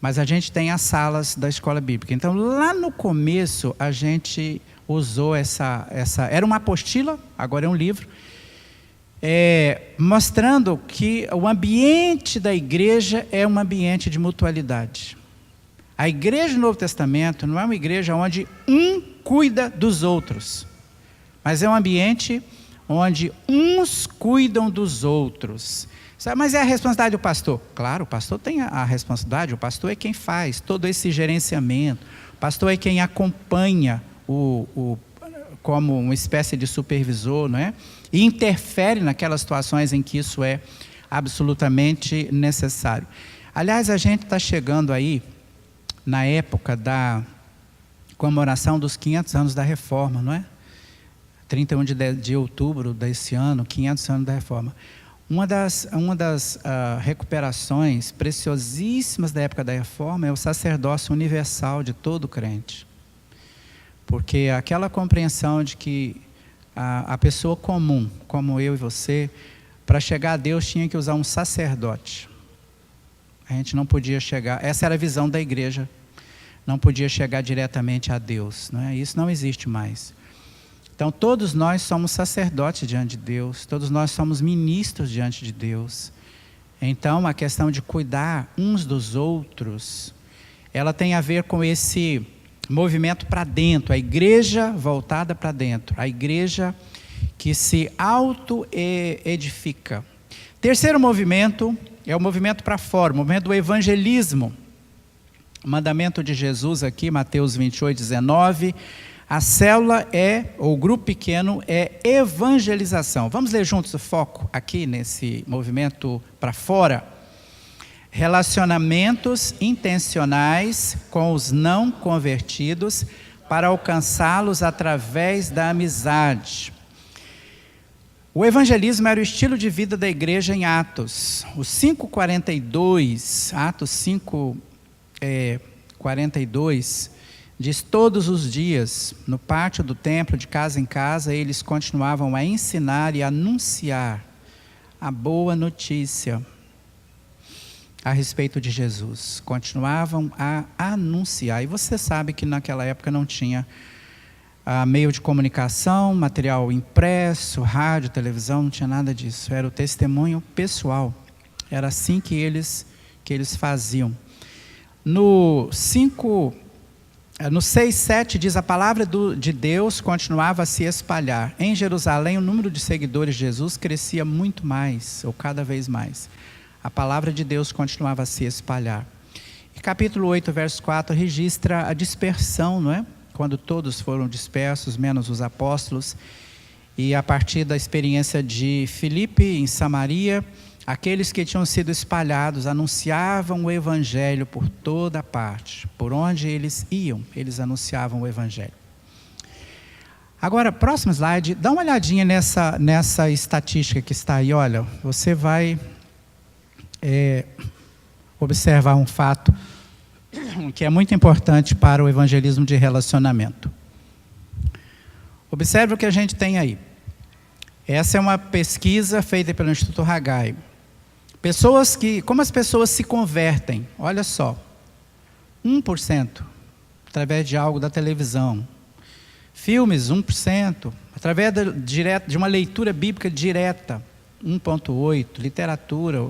Mas a gente tem as salas da escola bíblica. Então, lá no começo, a gente usou era uma apostila, agora é um livro, mostrando que o ambiente da igreja é um ambiente de mutualidade. A igreja do Novo Testamento não é uma igreja onde um cuida dos outros, mas é um ambiente onde uns cuidam dos outros. Mas é a responsabilidade do pastor? Claro, o pastor tem a responsabilidade, o pastor é quem faz todo esse gerenciamento, o pastor é quem acompanha como uma espécie de supervisor, não é? E interfere naquelas situações em que isso é absolutamente necessário. Aliás, a gente está chegando aí na época da comemoração dos 500 anos da Reforma, não é? 31 de outubro desse ano, 500 anos da Reforma. Uma das recuperações preciosíssimas da época da Reforma é o sacerdócio universal de todo crente. Porque aquela compreensão de que a pessoa comum, como eu e você, para chegar a Deus tinha que usar um sacerdote. A gente não podia chegar, essa era a visão da igreja, não podia chegar diretamente a Deus, não é? Isso não existe mais. Então, todos nós somos sacerdotes diante de Deus, todos nós somos ministros diante de Deus. Então, a questão de cuidar uns dos outros, ela tem a ver com esse movimento para dentro, a igreja voltada para dentro, a igreja que se auto-edifica. Terceiro movimento é o movimento para fora, o movimento do evangelismo. O mandamento de Jesus aqui, Mateus 28, 19... A célula ou o grupo pequeno é evangelização. Vamos ler juntos o foco aqui nesse movimento para fora? Relacionamentos intencionais com os não convertidos para alcançá-los através da amizade. O evangelismo era o estilo de vida da igreja em Atos. O 5:42, Atos 5:42... diz: todos os dias, no pátio do templo, de casa em casa, eles continuavam a ensinar e anunciar a boa notícia a respeito de Jesus. Continuavam a anunciar. E você sabe que naquela época não tinha meio de comunicação, material impresso, rádio, televisão, não tinha nada disso. Era o testemunho pessoal. Era assim que eles faziam. No 6:7 diz: a palavra de Deus continuava a se espalhar. Em Jerusalém, o número de seguidores de Jesus crescia muito mais, ou cada vez mais. A palavra de Deus continuava a se espalhar. E capítulo 8, verso 4, registra a dispersão, não é? Quando todos foram dispersos, menos os apóstolos. E a partir da experiência de Filipe em Samaria, aqueles que tinham sido espalhados anunciavam o evangelho por toda parte. Por onde eles iam, eles anunciavam o evangelho. Agora, próximo slide, dá uma olhadinha nessa estatística que está aí. Olha, você vai observar um fato que é muito importante para o evangelismo de relacionamento. Observe o que a gente tem aí. Essa é uma pesquisa feita pelo Instituto Haggai. Como as pessoas se convertem? Olha só, 1% através de algo da televisão. Filmes, 1%. Através de uma leitura bíblica direta, 1,8%. Literatura,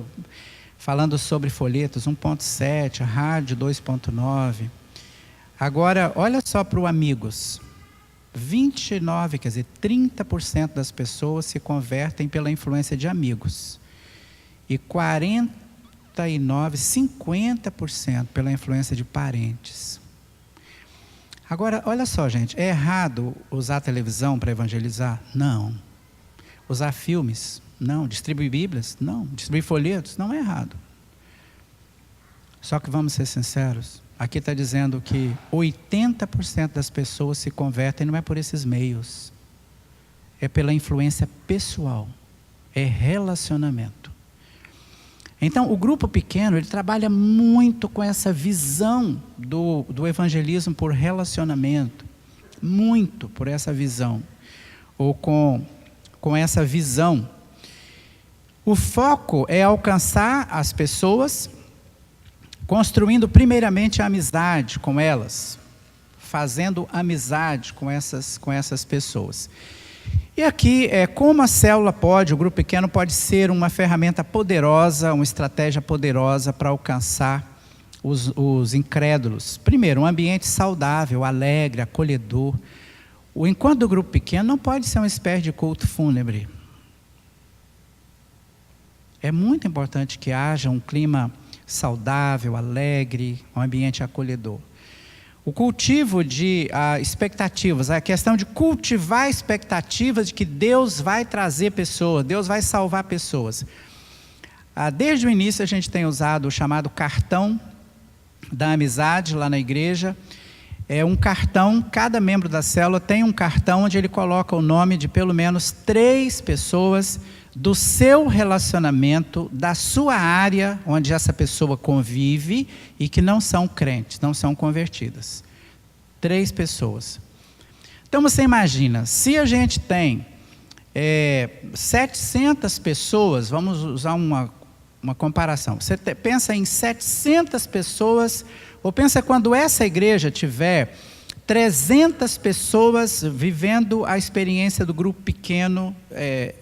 falando sobre folhetos, 1,7%. Rádio, 2,9%. Agora, olha só para o Amigos. 29%, quer dizer, 30% das pessoas se convertem pela influência de amigos. E 49%, 50% pela influência de parentes. Agora, olha só, gente, é errado usar televisão para evangelizar? Não. Usar filmes? Não. Distribuir Bíblias? Não. Distribuir folhetos? Não é errado. Só que vamos ser sinceros, aqui está dizendo que 80% das pessoas se convertem, não é por esses meios. É pela influência pessoal. É relacionamento. Então, o grupo pequeno, ele trabalha muito com essa visão do evangelismo por relacionamento. Muito por essa visão. Ou com essa visão. O foco é alcançar as pessoas, construindo primeiramente a amizade com elas. Fazendo amizade com essas pessoas. E aqui, como a célula o grupo pequeno pode ser uma ferramenta poderosa, uma estratégia poderosa para alcançar os incrédulos. Primeiro, um ambiente saudável, alegre, acolhedor. O encontro do grupo pequeno não pode ser uma espécie de culto fúnebre. É muito importante que haja um clima saudável, alegre, um ambiente acolhedor. O cultivo de expectativas, a questão de cultivar expectativas de que Deus vai trazer pessoas, Deus vai salvar pessoas. Desde o início a gente tem usado o chamado cartão da amizade lá na igreja. É um cartão, cada membro da célula tem um cartão onde ele coloca o nome de pelo menos 3 pessoas do seu relacionamento, da sua área onde essa pessoa convive e que não são crentes, não são convertidas. 3 pessoas. Então você imagina, se a gente tem 700 pessoas, vamos usar uma comparação. Você pensa em 700 pessoas, ou pensa quando essa igreja tiver 300 pessoas vivendo a experiência do grupo pequeno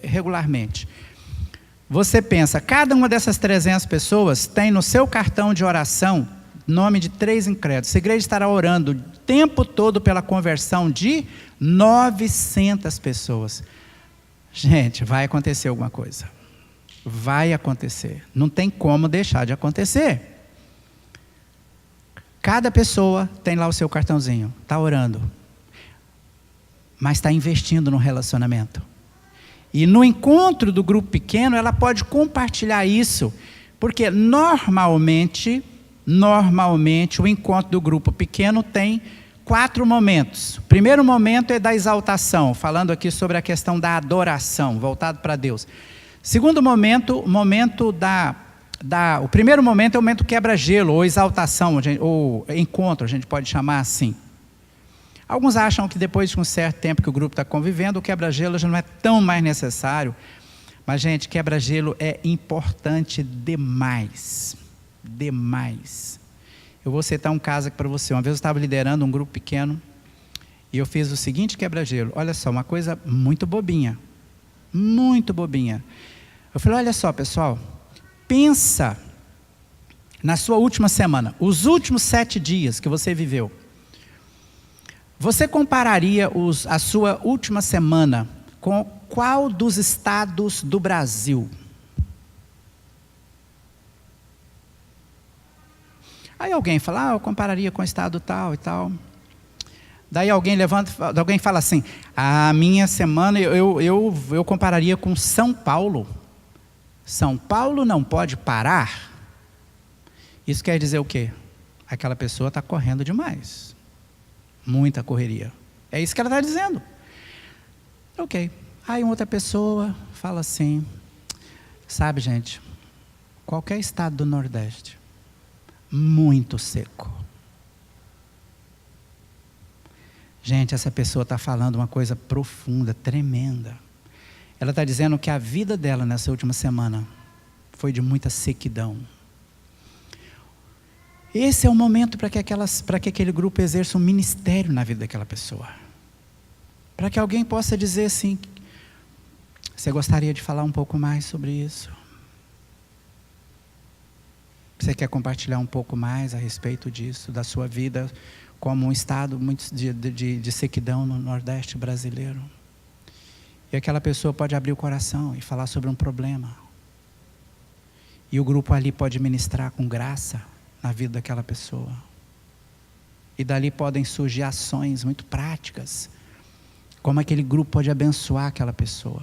regularmente. Você pensa, cada uma dessas 300 pessoas tem no seu cartão de oração nome de 3 incrédulos. Essa igreja estará orando o tempo todo pela conversão de 900 pessoas. Gente, vai acontecer alguma coisa. Vai acontecer. Não tem como deixar de acontecer. Cada pessoa tem lá o seu cartãozinho, está orando, mas está investindo no relacionamento. E no encontro do grupo pequeno, ela pode compartilhar isso, porque normalmente o encontro do grupo pequeno tem 4 momentos. O primeiro momento é da exaltação, falando aqui sobre a questão da adoração, voltado para Deus. Segundo momento, o primeiro momento é o momento quebra-gelo, ou exaltação, ou encontro, a gente pode chamar assim. Alguns acham que depois de um certo tempo que o grupo está convivendo, o quebra-gelo já não é tão mais necessário. Mas, gente, quebra-gelo é importante demais. Demais. Eu vou citar um caso aqui para você. Uma vez eu estava liderando um grupo pequeno e eu fiz o seguinte quebra-gelo. Olha só, uma coisa muito bobinha. Muito bobinha. Eu falei, olha só, pessoal. Pensa na sua última semana, os últimos 7 dias que você viveu. Você compararia a sua última semana com qual dos estados do Brasil? Aí alguém fala, eu compararia com o estado tal e tal. Daí alguém alguém fala assim, a minha semana eu compararia com São Paulo. São Paulo não pode parar. Isso quer dizer o quê? Aquela pessoa está correndo demais. Muita correria. É isso que ela está dizendo. Ok. Aí uma outra pessoa fala assim, sabe, gente, qualquer estado do Nordeste, muito seco. Gente, essa pessoa está falando uma coisa profunda, tremenda. Ela está dizendo que a vida dela nessa última semana foi de muita sequidão. Esse é o momento para que aquele grupo exerça um ministério na vida daquela pessoa. Para que alguém possa dizer assim, você gostaria de falar um pouco mais sobre isso? Você quer compartilhar um pouco mais a respeito disso, da sua vida como um estado muito de sequidão no Nordeste brasileiro? E aquela pessoa pode abrir o coração e falar sobre um problema. E o grupo ali pode ministrar com graça na vida daquela pessoa. E dali podem surgir ações muito práticas, como aquele grupo pode abençoar aquela pessoa.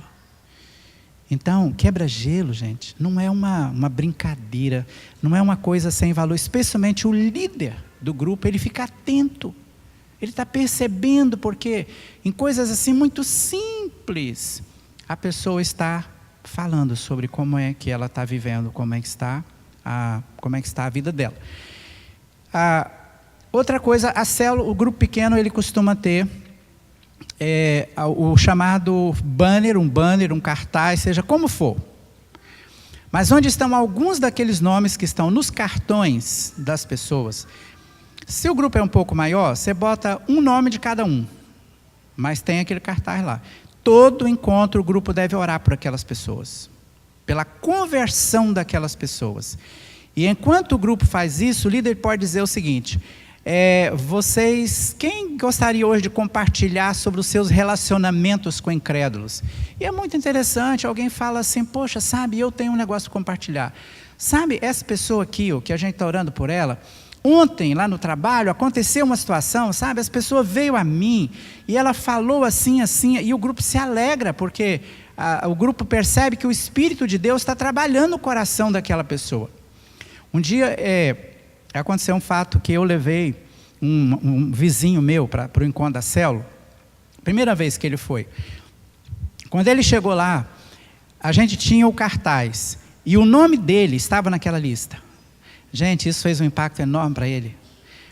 Então, quebra-gelo, gente, não é uma brincadeira, não é uma coisa sem valor. Especialmente o líder do grupo, ele fica atento. Ele está percebendo, porque em coisas assim muito simples, a pessoa está falando sobre como é que ela está vivendo, como é que está a vida dela. Outra coisa, a célula, o grupo pequeno, ele costuma ter o chamado banner, um cartaz, seja como for. Mas onde estão alguns daqueles nomes que estão nos cartões das pessoas? Se o grupo é um pouco maior, você bota um nome de cada um. Mas tem aquele cartaz lá. Todo encontro o grupo deve orar por aquelas pessoas. Pela conversão daquelas pessoas. E enquanto o grupo faz isso, o líder pode dizer o seguinte: quem gostaria hoje de compartilhar sobre os seus relacionamentos com incrédulos? E é muito interessante, alguém fala assim, poxa, sabe, eu tenho um negócio para compartilhar. Sabe, essa pessoa aqui, que a gente está orando por ela, ontem lá no trabalho aconteceu uma situação, sabe, essa pessoa veio a mim e ela falou assim, e o grupo se alegra, porque o grupo percebe que o Espírito de Deus está trabalhando no coração daquela pessoa. Um dia aconteceu um fato que eu levei um vizinho meu para o encontro da célula. Primeira vez que ele foi. Quando ele chegou lá, a gente tinha o cartaz. E o nome dele estava naquela lista. Gente, isso fez um impacto enorme para ele.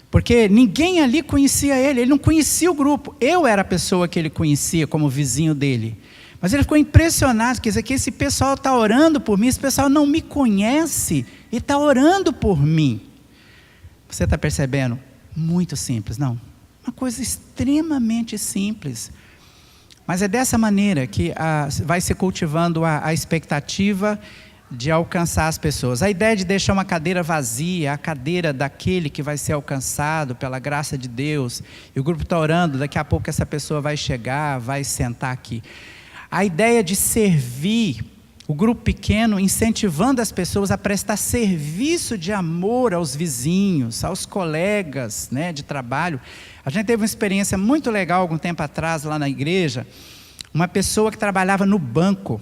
Porque ninguém ali conhecia ele não conhecia o grupo. Eu era a pessoa que ele conhecia como vizinho dele. Mas ele ficou impressionado, quer dizer, que esse pessoal está orando por mim, esse pessoal não me conhece e está orando por mim. Você está percebendo? Muito simples, não? Uma coisa extremamente simples. Mas é dessa maneira que vai se cultivando a expectativa de alcançar as pessoas. A ideia de deixar uma cadeira vazia, a cadeira daquele que vai ser alcançado pela graça de Deus, e o grupo está orando, daqui a pouco essa pessoa vai chegar, vai sentar aqui. A ideia de servir, o grupo pequeno incentivando as pessoas a prestar serviço de amor aos vizinhos, aos colegas, né, de trabalho. A gente teve uma experiência muito legal algum tempo atrás lá na igreja, uma pessoa que trabalhava no banco.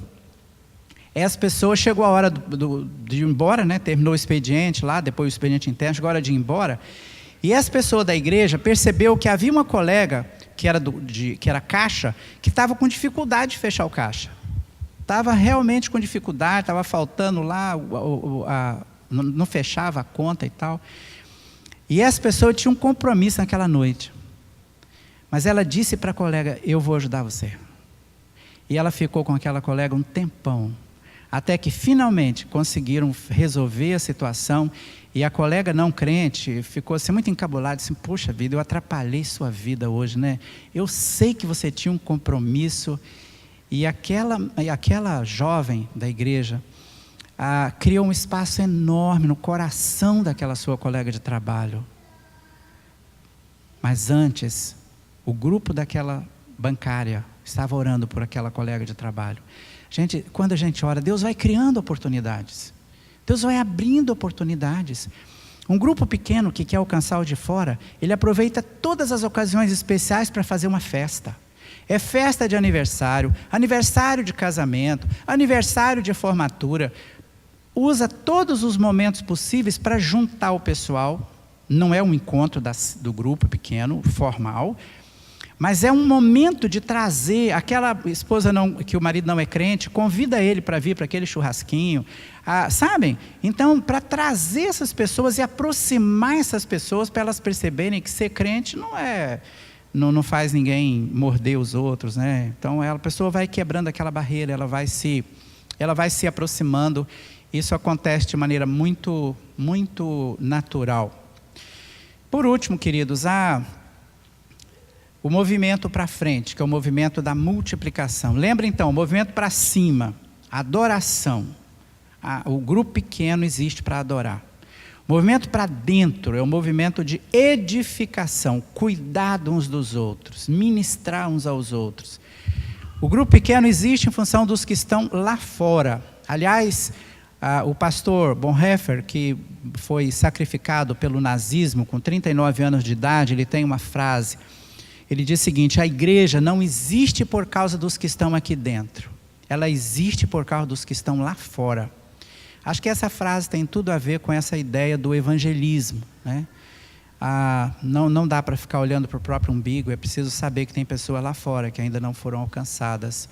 Essa pessoa chegou a hora de ir embora, né, terminou o expediente lá, depois o expediente interno, chegou a hora de ir embora. E essa pessoa da igreja percebeu que havia uma colega que era caixa, que estava com dificuldade de fechar o caixa. Estava realmente com dificuldade, estava faltando lá, não fechava a conta e tal. E essa pessoa tinha um compromisso naquela noite. Mas ela disse para a colega, eu vou ajudar você. E ela ficou com aquela colega um tempão, até que finalmente conseguiram resolver a situação. E a colega não crente ficou assim muito encabulada, disse, poxa vida, eu atrapalhei sua vida hoje, né? Eu sei que você tinha um compromisso. E aquela jovem da igreja criou um espaço enorme no coração daquela sua colega de trabalho. Mas antes, o grupo daquela bancária estava orando por aquela colega de trabalho. Gente, quando a gente ora, Deus vai criando oportunidades. Deus vai abrindo oportunidades. Um grupo pequeno que quer alcançar o de fora, ele aproveita todas as ocasiões especiais para fazer uma festa. É festa de aniversário, aniversário de casamento, aniversário de formatura. usa todos os momentos possíveis para juntar o pessoal. Não é um encontro do grupo pequeno, formal, mas é um momento de trazer aquela esposa que o marido não é crente, convida ele para vir para aquele churrasquinho, sabem? Então, para trazer essas pessoas e aproximar essas pessoas, para elas perceberem que ser crente não faz ninguém morder os outros, né? Então, a pessoa vai quebrando aquela barreira, ela vai se aproximando. Isso acontece de maneira muito, muito natural. Por último, queridos, o movimento para frente, que é o movimento da multiplicação. Lembra então, o movimento para cima, adoração. O grupo pequeno existe para adorar. O movimento para dentro é o movimento de edificação, cuidado uns dos outros, ministrar uns aos outros. O grupo pequeno existe em função dos que estão lá fora. Aliás, o pastor Bonhoeffer, que foi sacrificado pelo nazismo com 39 anos de idade, ele tem uma frase. Ele diz o seguinte: a igreja não existe por causa dos que estão aqui dentro. Ela existe por causa dos que estão lá fora. Acho que essa frase tem tudo a ver com essa ideia do evangelismo, né? Não dá para ficar olhando para o próprio umbigo, é preciso saber que tem pessoas lá fora que ainda não foram alcançadas.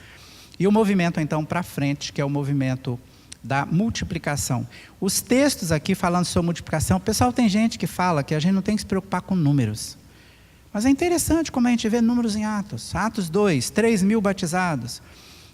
E o movimento então para frente, que é o movimento da multiplicação. Os textos aqui falando sobre multiplicação, pessoal, tem gente que fala que a gente não tem que se preocupar com números. Mas é interessante como a gente vê números em Atos. Atos 2, 3.000 batizados.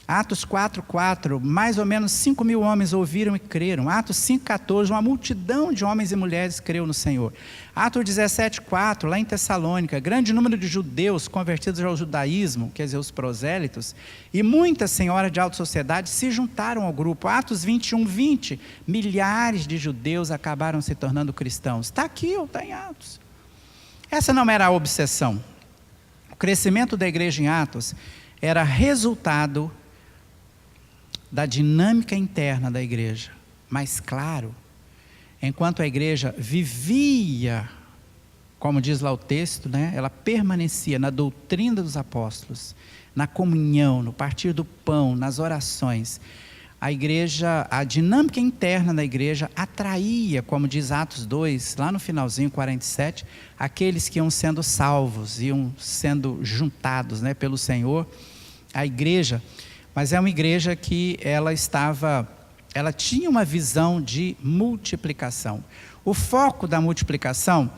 Atos 4:4, mais ou menos 5.000 homens ouviram e creram. Atos 5:14, uma multidão de homens e mulheres creu no Senhor. Atos 17:4, lá em Tessalônica, grande número de judeus convertidos ao judaísmo, quer dizer, os prosélitos, e muitas senhoras de alta sociedade se juntaram ao grupo. Atos 21:20, milhares de judeus acabaram se tornando cristãos. Está aqui ou está em Atos. Essa não era a obsessão. O crescimento da igreja em Atos era resultado da dinâmica interna da igreja. Mas claro, enquanto a igreja vivia, como diz lá o texto, né, ela permanecia na doutrina dos apóstolos, na comunhão, no partir do pão, nas orações. A dinâmica interna da igreja atraía, como diz Atos 2, lá no finalzinho, 47, aqueles que iam sendo salvos, iam sendo juntados, né, pelo Senhor. A igreja, mas é uma igreja que ela tinha uma visão de multiplicação. O foco da multiplicação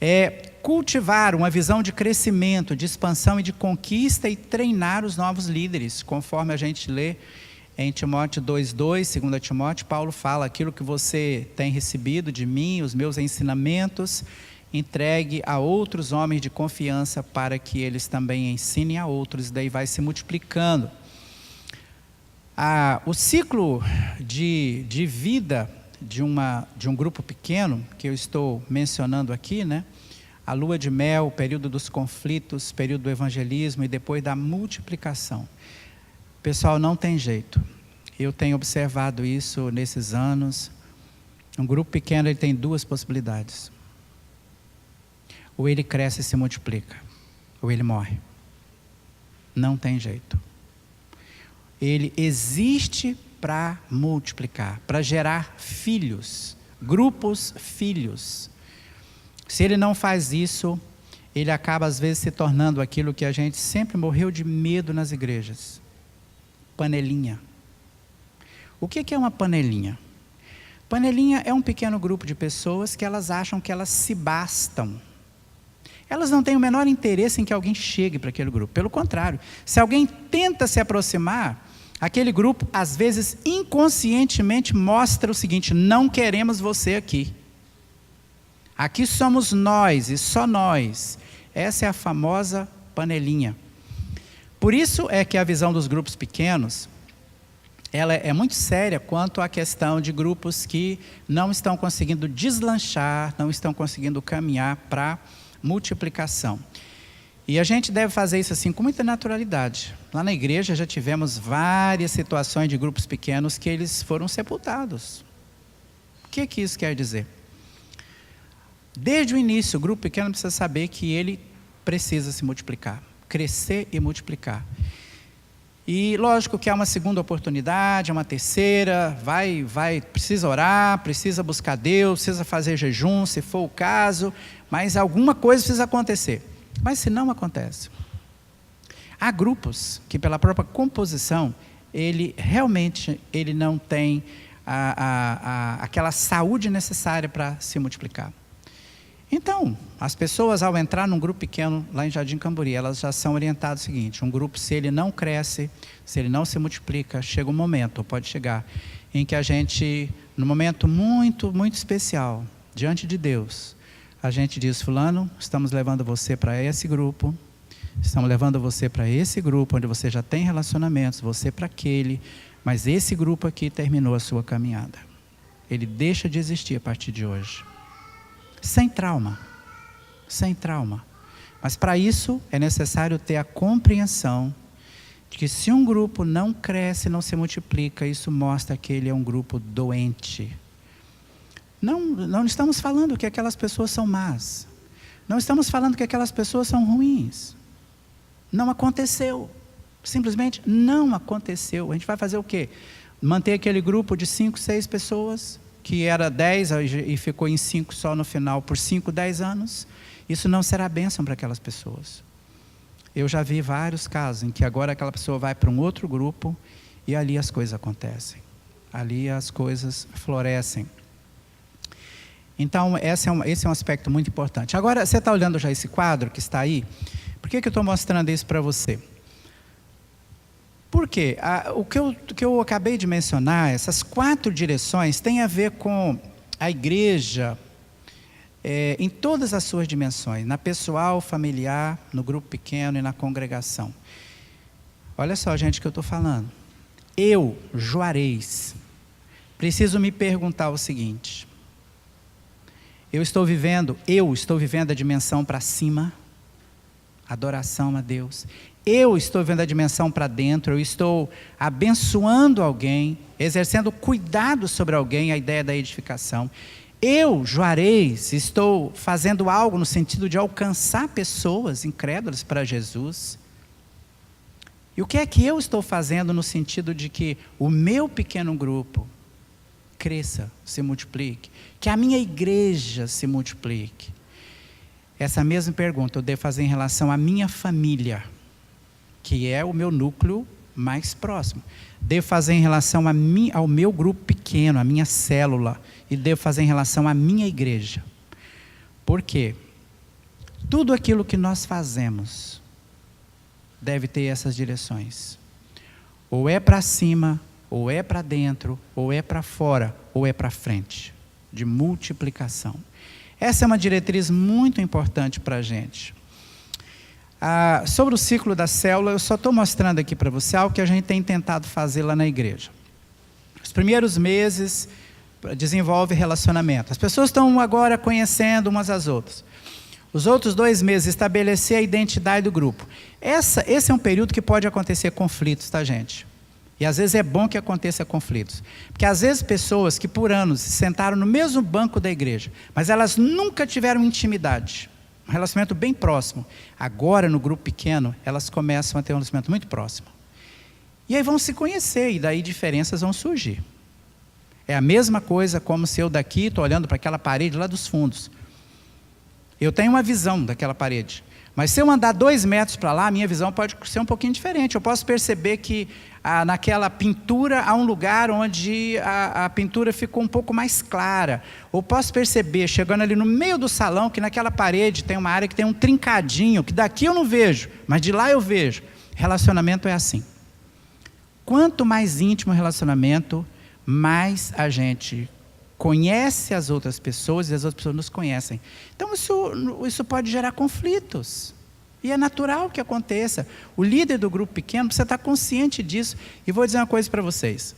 é cultivar uma visão de crescimento, de expansão e de conquista e treinar os novos líderes, conforme a gente lê em Timóteo 2:2, 2 Timóteo, Paulo fala: aquilo que você tem recebido de mim, os meus ensinamentos, entregue a outros homens de confiança para que eles também ensinem a outros, e daí vai se multiplicando. O ciclo de vida de um grupo pequeno, que eu estou mencionando aqui, né? A lua de mel, o período dos conflitos, período do evangelismo e depois da multiplicação. Pessoal, não tem jeito. Eu tenho observado isso nesses anos. Um grupo pequeno, ele tem duas possibilidades. Ou ele cresce e se multiplica, ou ele morre. Não tem jeito. Ele existe para multiplicar, para gerar filhos, grupos filhos. Se ele não faz isso, ele acaba às vezes se tornando aquilo que a gente sempre morreu de medo nas igrejas: panelinha. O que é uma panelinha? Panelinha é um pequeno grupo de pessoas que elas acham que elas se bastam. Elas não têm o menor interesse em que alguém chegue para aquele grupo. Pelo contrário, se alguém tenta se aproximar, aquele grupo, às vezes, inconscientemente mostra o seguinte: não queremos você aqui. Aqui somos nós e só nós. Essa é a famosa panelinha. Por isso é que a visão dos grupos pequenos, ela é muito séria quanto à questão de grupos que não estão conseguindo deslanchar, não estão conseguindo caminhar para multiplicação. E a gente deve fazer isso assim com muita naturalidade. Lá na igreja já tivemos várias situações de grupos pequenos que eles foram sepultados. O que isso quer dizer? Desde o início, o grupo pequeno precisa saber que ele precisa se multiplicar, crescer e multiplicar. E lógico que há uma segunda oportunidade, uma terceira, precisa orar, precisa buscar Deus, precisa fazer jejum, se for o caso, mas alguma coisa precisa acontecer. Mas se não acontece, há grupos que pela própria composição, ele não tem aquela saúde necessária para se multiplicar. Então, as pessoas ao entrar num grupo pequeno lá em Jardim Camburi, elas já são orientadas o seguinte: um grupo, se ele não cresce, se ele não se multiplica, chega um momento, ou pode chegar, em que a gente, num momento muito, muito especial, diante de Deus, a gente diz: fulano, estamos levando você para esse grupo, estamos levando você para esse grupo, onde você já tem relacionamentos, você para aquele, mas esse grupo aqui terminou a sua caminhada. Ele deixa de existir a partir de hoje. Sem trauma. Mas para isso é necessário ter a compreensão de que se um grupo não cresce, não se multiplica, isso mostra que ele é um grupo doente. Não estamos falando que aquelas pessoas são más. Não estamos falando que aquelas pessoas são ruins. Não aconteceu. Simplesmente não aconteceu. A gente vai fazer o quê? Manter aquele grupo de 5, 6 pessoas, que era 10 e ficou em 5 só no final, por 5, 10 anos. Isso não será bênção para aquelas pessoas. Eu já vi vários casos em que agora aquela pessoa vai para um outro grupo e ali as coisas acontecem. Ali as coisas florescem. Então, esse é um aspecto muito importante. Agora, você está olhando já esse quadro que está aí? Por que eu estou mostrando isso para você? Por quê? O que eu acabei de mencionar, essas 4 direções, tem a ver com a igreja em todas as suas dimensões, na pessoal, familiar, no grupo pequeno e na congregação. Olha só, gente, o que eu estou falando. Eu, Juarez, preciso me perguntar o seguinte: eu estou vivendo a dimensão para cima, adoração a Deus. Eu estou vendo a dimensão para dentro, eu estou abençoando alguém, exercendo cuidado sobre alguém, a ideia da edificação. Eu, Juarez, estou fazendo algo no sentido de alcançar pessoas incrédulas para Jesus. E o que é que eu estou fazendo no sentido de que o meu pequeno grupo cresça, se multiplique, que a minha igreja se multiplique? Essa mesma pergunta eu devo fazer em relação à minha família, que é o meu núcleo mais próximo. Devo fazer em relação ao meu grupo pequeno, a minha célula, e devo fazer em relação à minha igreja. Por quê? Tudo aquilo que nós fazemos deve ter essas direções. Ou é para cima, ou é para dentro, ou é para fora, ou é para frente, de multiplicação. Essa é uma diretriz muito importante para a gente. Sobre o ciclo da célula, eu só estou mostrando aqui para você algo que a gente tem tentado fazer lá na igreja. Os primeiros meses desenvolve relacionamento. As pessoas estão agora conhecendo umas às outras. Os outros 2 meses, estabelecer a identidade do grupo. Esse é um período que pode acontecer conflitos, tá, gente? E às vezes é bom que aconteça conflitos. Porque às vezes pessoas que por anos se sentaram no mesmo banco da igreja, mas elas nunca tiveram intimidade, um relacionamento bem próximo. Agora, no grupo pequeno, elas começam a ter um relacionamento muito próximo. E aí vão se conhecer, e daí diferenças vão surgir. É a mesma coisa como se eu daqui estou olhando para aquela parede lá dos fundos. Eu tenho uma visão daquela parede. Mas se eu andar 2 metros para lá, a minha visão pode ser um pouquinho diferente. Eu posso perceber que naquela pintura há um lugar onde a pintura ficou um pouco mais clara. Ou posso perceber, chegando ali no meio do salão, que naquela parede tem uma área que tem um trincadinho, que daqui eu não vejo, mas de lá eu vejo. Relacionamento é assim. Quanto mais íntimo o relacionamento, mais a gente conhece as outras pessoas e as outras pessoas nos conhecem. Então isso pode gerar conflitos. E é natural que aconteça. O líder do grupo pequeno precisa estar consciente disso. E vou dizer uma coisa para vocês.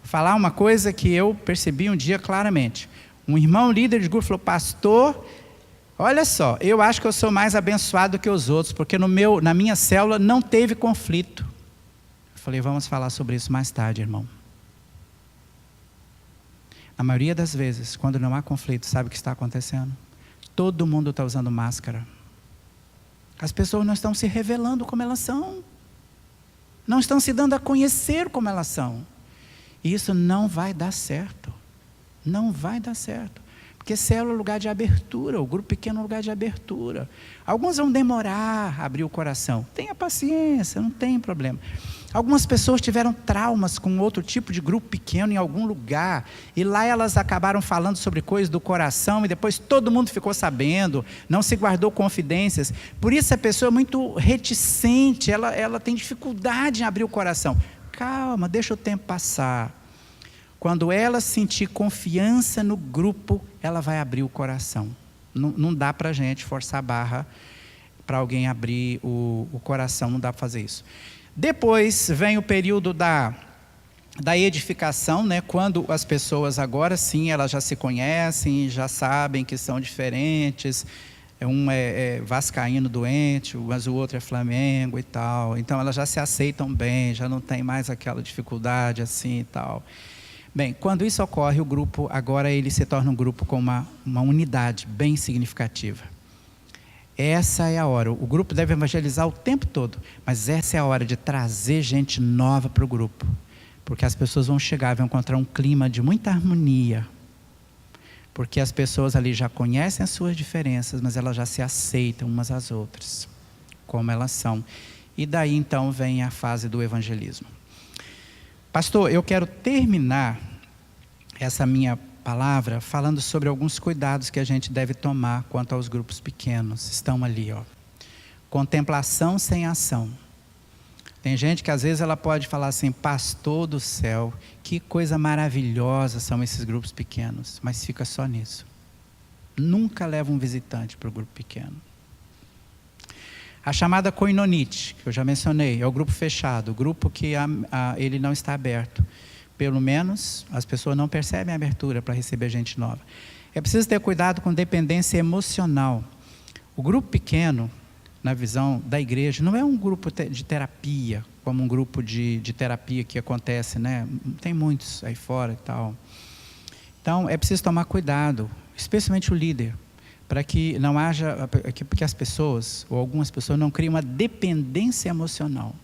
Vou falar uma coisa que eu percebi um dia claramente. Um irmão líder de grupo falou: pastor, olha só, eu acho que eu sou mais abençoado que os outros, porque na minha célula não teve conflito. Eu falei: vamos falar sobre isso mais tarde, irmão. A maioria das vezes, quando não há conflito, sabe o que está acontecendo? Todo mundo está usando máscara. As pessoas não estão se revelando como elas são. Não estão se dando a conhecer como elas são. E isso não vai dar certo. Não vai dar certo. Porque célula é lugar de abertura, o grupo pequeno é um lugar de abertura. Alguns vão demorar a abrir o coração. Tenha paciência, não tem problema. Algumas pessoas tiveram traumas com outro tipo de grupo pequeno em algum lugar. E lá elas acabaram falando sobre coisas do coração e depois todo mundo ficou sabendo. Não se guardou confidências. Por isso a pessoa é muito reticente, ela tem dificuldade em abrir o coração. Calma, deixa o tempo passar. Quando ela sentir confiança no grupo, ela vai abrir o coração. Não dá para a gente forçar a barra para alguém abrir o coração, não dá para fazer isso. Depois vem o período da edificação, né? Quando as pessoas agora sim, elas já se conhecem, já sabem que são diferentes. Um é vascaíno doente, mas o outro é Flamengo e tal. Então elas já se aceitam bem, já não tem mais aquela dificuldade assim e tal. Bem, quando isso ocorre, o grupo, agora ele se torna um grupo com uma unidade bem significativa. Essa é a hora. O grupo deve evangelizar o tempo todo, mas essa é a hora de trazer gente nova para o grupo. Porque as pessoas vão chegar, vão encontrar um clima de muita harmonia. Porque as pessoas ali já conhecem as suas diferenças, mas elas já se aceitam umas às outras, como elas são. E daí então vem a fase do evangelismo. Pastor, eu quero terminar essa minha palavra falando sobre alguns cuidados que a gente deve tomar quanto aos grupos pequenos. Estão ali, ó. Contemplação sem ação. Tem gente que às vezes ela pode falar assim, pastor do céu, que coisa maravilhosa são esses grupos pequenos, mas fica só nisso. Nunca leva um visitante para o grupo pequeno. A chamada koinonite, que eu já mencionei, é o grupo fechado, o grupo que ele não está aberto. Pelo menos as pessoas não percebem a abertura para receber gente nova. É preciso ter cuidado com dependência emocional. O grupo pequeno, na visão da igreja, não é um grupo de terapia, como um grupo de terapia que acontece, né? Tem muitos aí fora e tal. Então, é preciso tomar cuidado, especialmente o líder, para que não haja, que as pessoas, ou algumas pessoas, não criem uma dependência emocional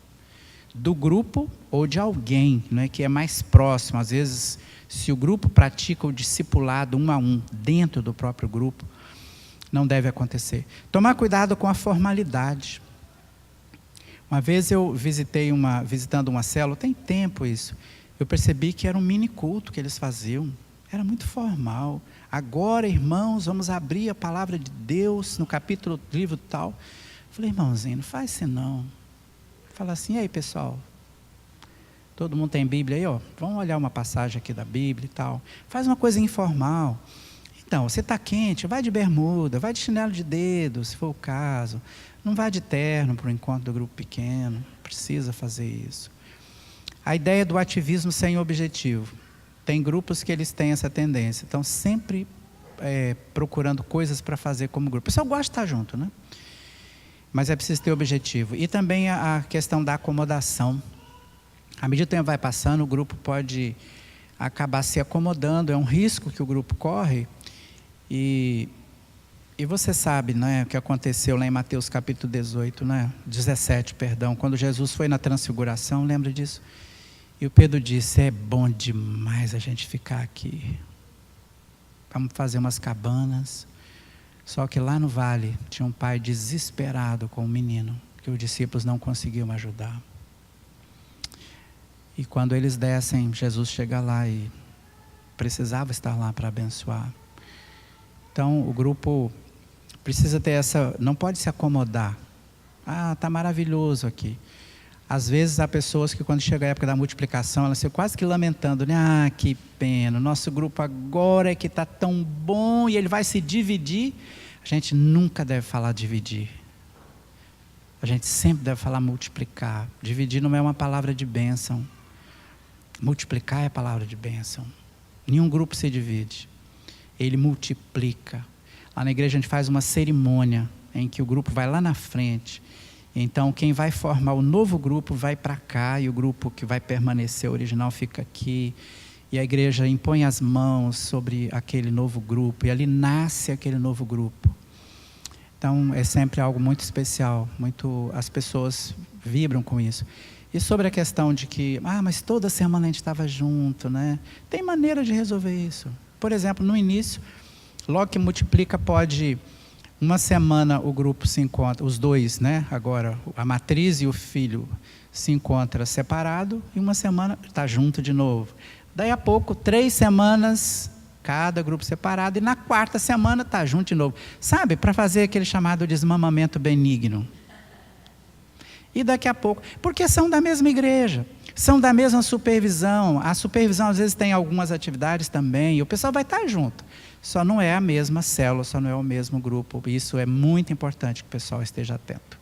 do grupo ou de alguém, né, que é mais próximo. Às vezes, se o grupo pratica o discipulado 1 a 1 dentro do próprio grupo, não deve acontecer. Tomar cuidado com a formalidade. Uma vez eu visitando uma célula, tem tempo isso, eu percebi que era um mini culto que eles faziam, era muito formal. Agora, irmãos, vamos abrir a palavra de Deus no capítulo do livro tal. Falei, irmãozinho, não faz isso não. Fala assim, e aí pessoal, todo mundo tem Bíblia aí, ó? Vamos olhar uma passagem aqui da Bíblia e tal. Faz uma coisa informal. Então, você está quente, vai de bermuda, vai de chinelo de dedo, se for o caso. Não vai de terno para o encontro do grupo pequeno, precisa fazer isso. A ideia do ativismo sem objetivo. Tem grupos que eles têm essa tendência, estão sempre procurando coisas para fazer como grupo. O pessoal gosta de estar junto, né? Mas é preciso ter objetivo. E também a questão da acomodação. À medida que o tempo vai passando, o grupo pode acabar se acomodando, é um risco que o grupo corre. E você sabe, né, o que aconteceu lá em Mateus capítulo 17, quando Jesus foi na transfiguração, lembra disso? E o Pedro disse, é bom demais a gente ficar aqui. Vamos fazer umas cabanas. Só que lá no vale tinha um pai desesperado com um menino, que os discípulos não conseguiam ajudar. E quando eles descem, Jesus chega lá e precisava estar lá para abençoar. Então o grupo precisa ter não pode se acomodar. Ah, está maravilhoso aqui. Às vezes há pessoas que quando chega a época da multiplicação, elas ficam quase que lamentando, né? Ah, que pena, o nosso grupo agora é que está tão bom e ele vai se dividir. A gente nunca deve falar dividir. A gente sempre deve falar multiplicar. Dividir não é uma palavra de bênção. Multiplicar é a palavra de bênção. Nenhum grupo se divide. Ele multiplica. Lá na igreja a gente faz uma cerimônia em que o grupo vai lá na frente. Então quem vai formar o novo grupo vai para cá e o grupo que vai permanecer original fica aqui. E a igreja impõe as mãos sobre aquele novo grupo e ali nasce aquele novo grupo. Então é sempre algo muito especial, as pessoas vibram com isso. E sobre a questão de que, mas toda semana a gente estava junto, né? Tem maneira de resolver isso. Por exemplo, no início, logo que multiplica, pode, uma semana o grupo se encontra, os dois, né? Agora, a matriz e o filho se encontram separado, e uma semana está junto de novo. Daí a pouco, 3 semanas, cada grupo separado, e na 4ª semana está junto de novo. Sabe, para fazer aquele chamado desmamamento benigno. E daqui a pouco, porque são da mesma igreja, são da mesma supervisão. A supervisão às vezes tem algumas atividades também, e o pessoal vai estar junto. Só não é a mesma célula, só não é o mesmo grupo. Isso é muito importante que o pessoal esteja atento.